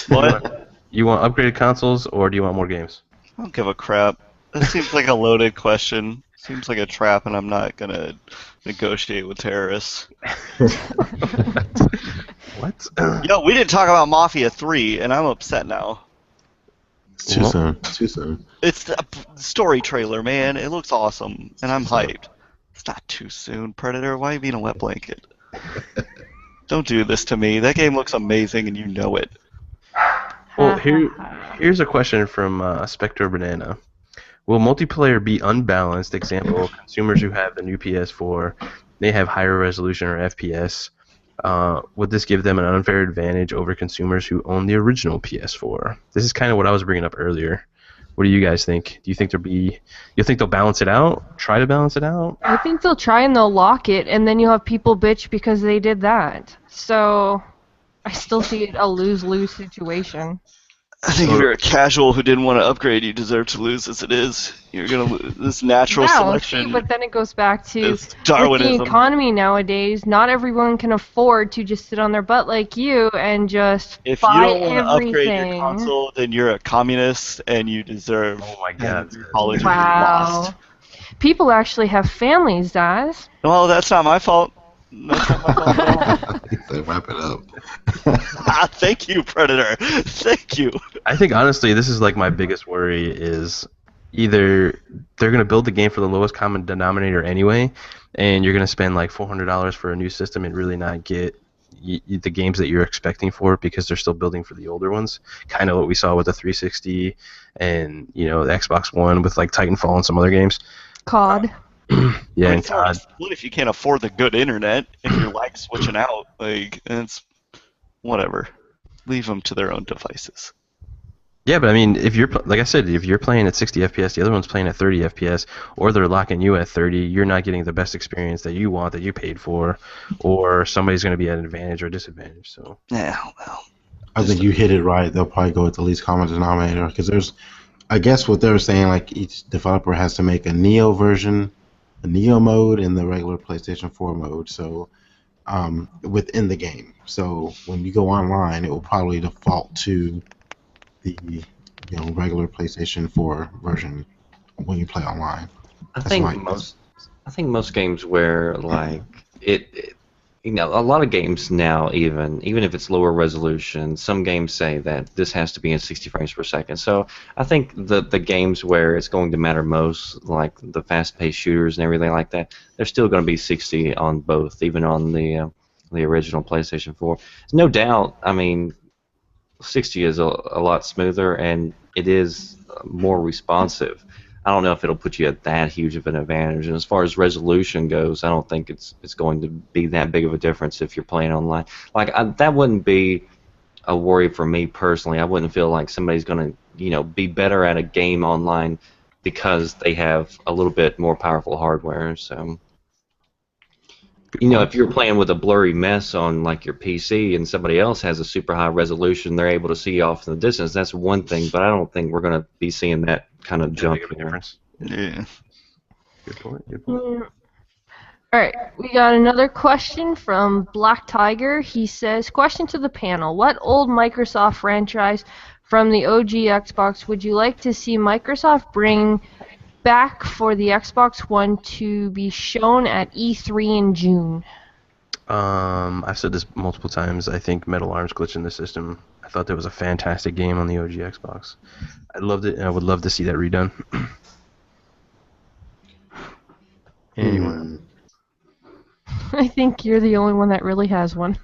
What? You want upgraded consoles, or do you want more games? I don't give a crap. That seems like a loaded question. Seems like a trap, and I'm not gonna negotiate with terrorists. What? Yo, we didn't talk about Mafia 3, and I'm upset now. It's too soon. Too soon. It's a story trailer, man. It looks awesome, and I'm hyped. It's not too soon, Predator. Why are you being a wet blanket? Don't do this to me. That game looks amazing, and you know it. Well, here's a question from Spectre Banana. Will multiplayer be unbalanced? Example, consumers who have the new PS4, they have higher resolution or FPS. Would this give them an unfair advantage over consumers who own the original PS4? This is kind of what I was bringing up earlier. What do you guys think? Do you think they'll balance it out? Try to balance it out? I think they'll try and they'll lock it, and then you'll have people bitch because they did that. So I still see it a lose-lose situation. I think if you're a casual who didn't want to upgrade, you deserve to lose as it is. You're gonna lose this natural selection. See, but then it goes back to It's Darwinism. with the economy nowadays. Not everyone can afford to just sit on their butt like you and just If you buy don't want to upgrade everything. your console, then you're a communist and you deserve. Oh my God! College Wow. lost. People actually have families, Zazz. Well, that's not my fault. That's not my fault at all. They wrap it up. Thank you, Predator. Thank you. I think honestly, this is like my biggest worry is either they're gonna build the game for the lowest common denominator anyway, and you're gonna spend like $400 for a new system and really not get the games that you're expecting for it because they're still building for the older ones. Kind of what we saw with the 360 and the Xbox One with like Titanfall and some other games. COD. Yeah, and COD. What if you can't afford the good internet and you're like switching out? Like, it's whatever. Leave them to their own devices. Yeah, but I mean, if you're like I said, if you're playing at 60 FPS, the other one's playing at 30 FPS, or they're locking you at 30, you're not getting the best experience that you want, that you paid for, or somebody's going to be at an advantage or disadvantage. So Yeah, well. I think you hit it right. They'll probably go with the least common denominator because I guess what they're saying, like each developer has to make a Neo version, a Neo mode, and the regular PlayStation 4 mode. So within the game. So when you go online, it will probably default to the regular PlayStation 4 version when you play online. I think most games where like a lot of games now even if it's lower resolution, some games say that this has to be in 60 frames per second. So I think the games where it's going to matter most, like the fast-paced shooters and everything like that, they're still going to be 60 on both, even on the original PlayStation 4. No doubt. I mean, 60 is a lot smoother and it is more responsive. I don't know if it'll put you at that huge of an advantage. And as far as resolution goes, I don't think it's going to be that big of a difference if you're playing online. Like that wouldn't be a worry for me personally. I wouldn't feel like somebody's going to be better at a game online because they have a little bit more powerful hardware. So You know, if you're playing with a blurry mess on like your PC and somebody else has a super high resolution, they're able to see off in the distance. That's one thing, but I don't think we're going to be seeing that kind of jump Make a difference. Yeah. Good point. Good point. Alright, we got another question from Black Tiger. He says, question to the panel. What old Microsoft franchise from the OG Xbox would you like to see Microsoft bring back for the Xbox One to be shown at E3 in June? I've said this multiple times. I think Metal Arms Glitch in the System. I thought that was a fantastic game on the OG Xbox. I loved it, and I would love to see that redone. Anyway. I think you're the only one that really has one.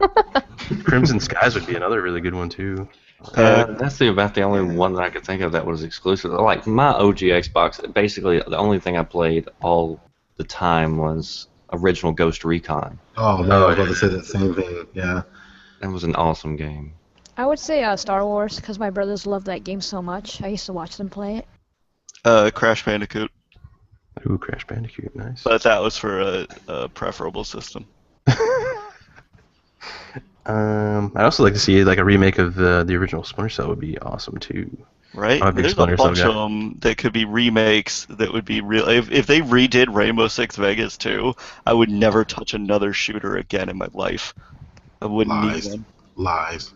Crimson Skies would be another really good one too. That's about the only one that I could think of that was exclusive. Like my OG Xbox, basically the only thing I played all the time was original Ghost Recon. Oh man, I was about to say that same thing. Yeah. That was an awesome game. I would say Star Wars, because my brothers love that game so much. I used to watch them play it. Crash Bandicoot. Ooh, Crash Bandicoot, nice. But that was for a preferable system. I'd also like to see like a remake of the original Splinter Cell would be awesome too. Right? I'm a big There's a Splinter Cell bunch guy. of them that could be remakes that would be real. If they redid Rainbow Six Vegas 2, I would never touch another shooter again in my life. I wouldn't need them. Lies.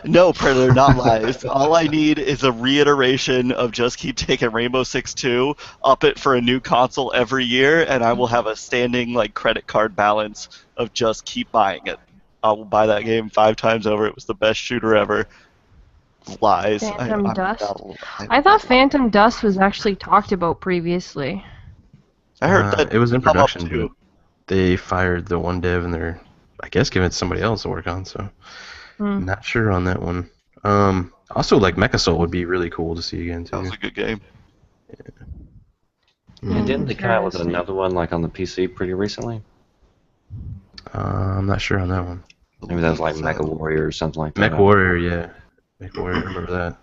No, Predator, not lies. All I need is a reiteration of just keep taking Rainbow Six 2, up it for a new console every year, and I will have a standing like credit card balance of just keep buying it. I will buy that game 5 times over. It was the best shooter ever. Lies. Phantom Dust? I thought Phantom Dust was actually talked about previously. I heard that it was in come up production, too. but they fired the one dev and they're, I guess, giving it to somebody else to work on. So, not sure on that one. Also, like Mecha Soul would be really cool to see again too. That was a good game. And didn't they come out with another one like on the PC pretty recently? I'm not sure on that one. Maybe that was like Mecha Warrior or something like that. Mech Warrior, yeah. Mech Warrior, I remember that.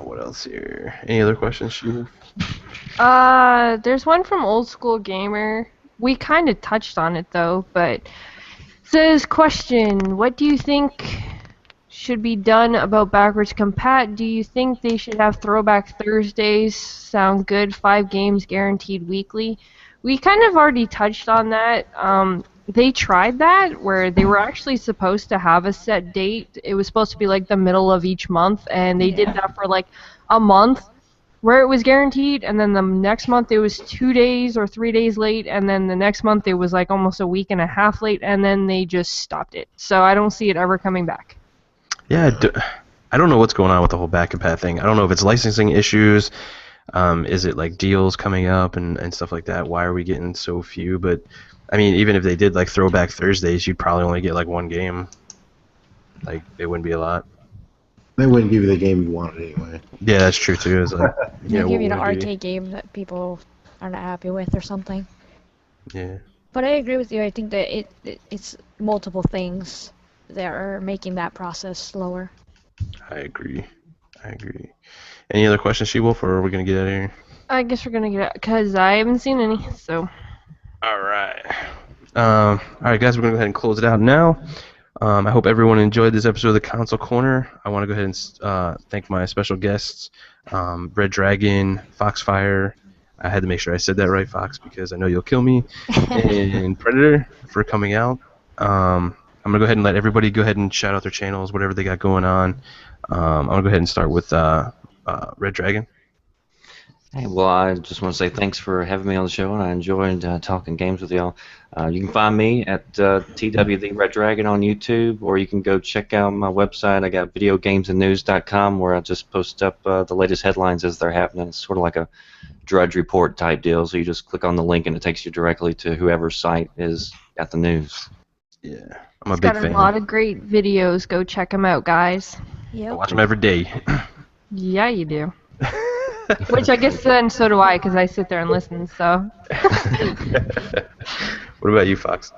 What else here? Any other questions, SheWolf? There's one from Old School Gamer. We kind of touched on it though, but says, question, what do you think should be done about backwards compat? Do you think they should have Throwback Thursdays? Sound good, 5 games guaranteed weekly. We kind of already touched on that. They tried that where they were actually supposed to have a set date. It was supposed to be like the middle of each month, and they did that for like a month where it was guaranteed, and then the next month it was 2 days or 3 days late, and then the next month it was like almost a week and a half late, and then they just stopped it. So I don't see it ever coming back. Yeah, I don't know what's going on with the whole back compat thing. I don't know if it's licensing issues. Is it like deals coming up and stuff like that? Why are we getting so few? But I mean, even if they did like Throwback Thursdays, you'd probably only get like 1 game. Like, it wouldn't be a lot. They wouldn't give you the game you wanted anyway. Yeah, that's true too. It's like, They give you an arcade game that people are not happy with or something. Yeah. But I agree with you. I think that it's multiple things that are making that process slower. I agree. Any other questions, SheWolf, or are we gonna get out of here? I guess we're gonna get out because I haven't seen any. So. All right. All right, guys, we're gonna go ahead and close it out now. I hope everyone enjoyed this episode of the Console Corner. I want to go ahead and thank my special guests, Red Dragon, FoxFire. I had to make sure I said that right, Fox, because I know you'll kill me. And Predator for coming out. I'm gonna go ahead and let everybody go ahead and shout out their channels, whatever they got going on. I'm gonna go ahead and start with Red Dragon. Hey, well, I just want to say thanks for having me on the show, and I enjoyed talking games with y'all. You can find me at TW the Red Dragon on YouTube, or you can go check out my website. I got videogamesandnews.com, where I just post up the latest headlines as they're happening. It's sort of like a Drudge Report type deal, so you just click on the link and it takes you directly to whoever's site is got the news. Yeah, I'm a It's big got fan. a lot of great videos. Go check them out, guys. I Yep. watch them every day. Yeah, you do. Which I guess then so do I, because I sit there and listen. So. What about you, Fox?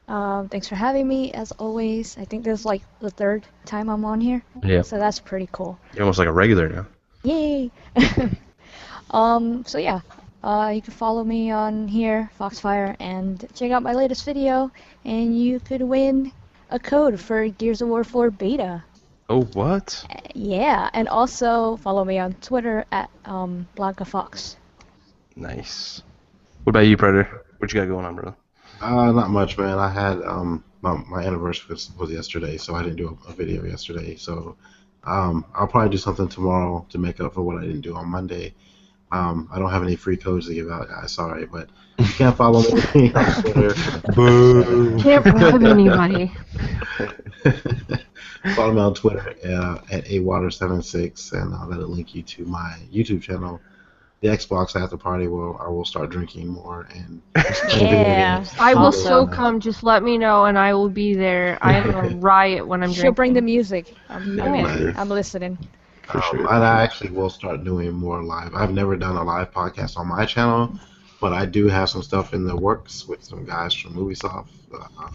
Thanks for having me, as always. I think this is like the 3rd time I'm on here. Yeah. So that's pretty cool. You're almost like a regular now. Yay! So yeah, You can follow me on here, FoxFire, and check out my latest video, and you could win a code for Gears of War 4 beta. Oh, what? Yeah, and also follow me on Twitter at BlancaFox. Nice. What about you, Predator? What you got going on, bro? Not much, man. I had my anniversary was yesterday, so I didn't do a video yesterday. So I'll probably do something tomorrow to make up for what I didn't do on Monday. I don't have any free codes to give out, guys. Sorry, but you can't follow me on Twitter. Boo. Can't bribe anybody. Follow me on Twitter at awater76, and that'll link you to my YouTube channel, the Xbox After Party, where I will start drinking more and Yeah. I will Awesome. so come. Just let me know, and I will be there. I am a riot when I'm She'll drinking. bring the music. Yeah. I'm listening. For sure. And I actually will start doing more live. I've never done a live podcast on my channel, but I do have some stuff in the works with some guys from Ubisoft,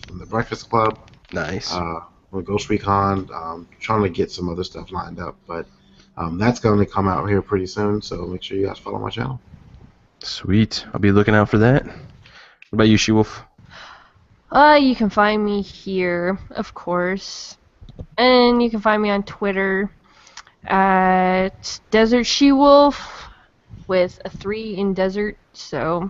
from the Breakfast Club. Nice. With Ghost Recon, trying to get some other stuff lined up, but that's going to come out here pretty soon, so make sure you guys follow my channel. Sweet. I'll be looking out for that. What about you, SheWolf? You can find me here, of course, and you can find me on Twitter at Desert SheWolf with a 3 in desert. So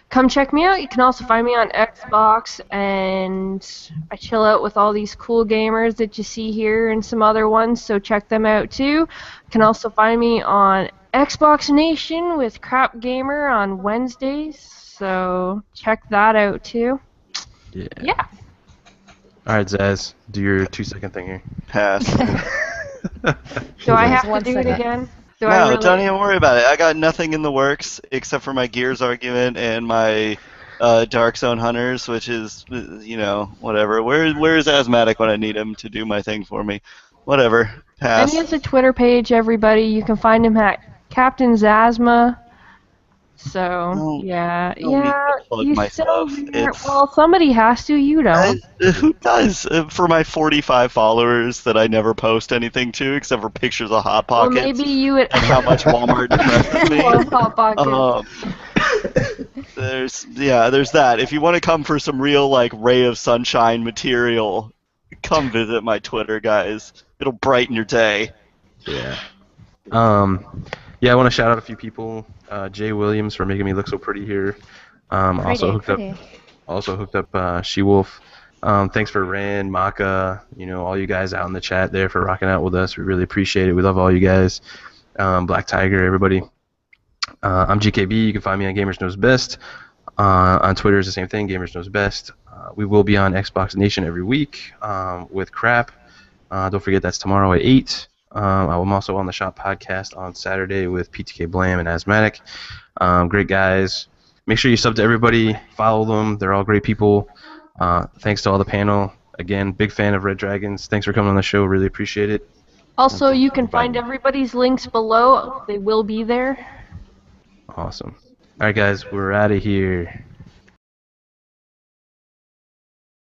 come check me out. You can also find me on Xbox, and I chill out with all these cool gamers that you see here and some other ones, so check them out too. You can also find me on Xbox Nation with Crap Gamer on Wednesdays, so check that out too. Yeah. All right, Zazz, do your 2-second thing here. Pass. Do I have to 1 do it second. again? Do No, I really? don't even worry about it. I got nothing in the works except for my Gears argument and my Dark Zone Hunters, which is, whatever. Where's AsthMattic when I need him to do my thing for me? Whatever. And Pass. he has a Twitter page, everybody. You can find him at Captain Zazma. So, No, yeah. don't need to plug You my still stuff. there. It's- Well, somebody has to. You don't. Who does? For my 45 followers that I never post anything to except for pictures of Hot Well, Pockets maybe you would. and how much Walmart depresses me. Love Hot Pockets. There's that. If you want to come for some real ray of sunshine material, come visit my Twitter, guys. It'll brighten your day. Yeah. Yeah, I want to shout out a few people. Jay Williams for making me look so pretty here. Also hooked up SheWolf. Thanks for Rand, Maka, all you guys out in the chat there for rocking out with us. We really appreciate it. We love all you guys. Black Tiger, everybody. I'm GKB. You can find me on Gamers Knows Best. On Twitter is the same thing, Gamers Knows Best. We will be on Xbox Nation every week with Crap. Don't forget that's tomorrow at 8. I'm also on the Shop podcast on Saturday with PTK Blam and AsthMattic. Great guys. Make sure you sub to everybody. Follow them. They're all great people. Thanks to all the panel. Again, big fan of Red Dragons. Thanks for coming on the show. Really appreciate it. Also, you can find everybody's links below. They will be there. Awesome. All right, guys. We're out of here.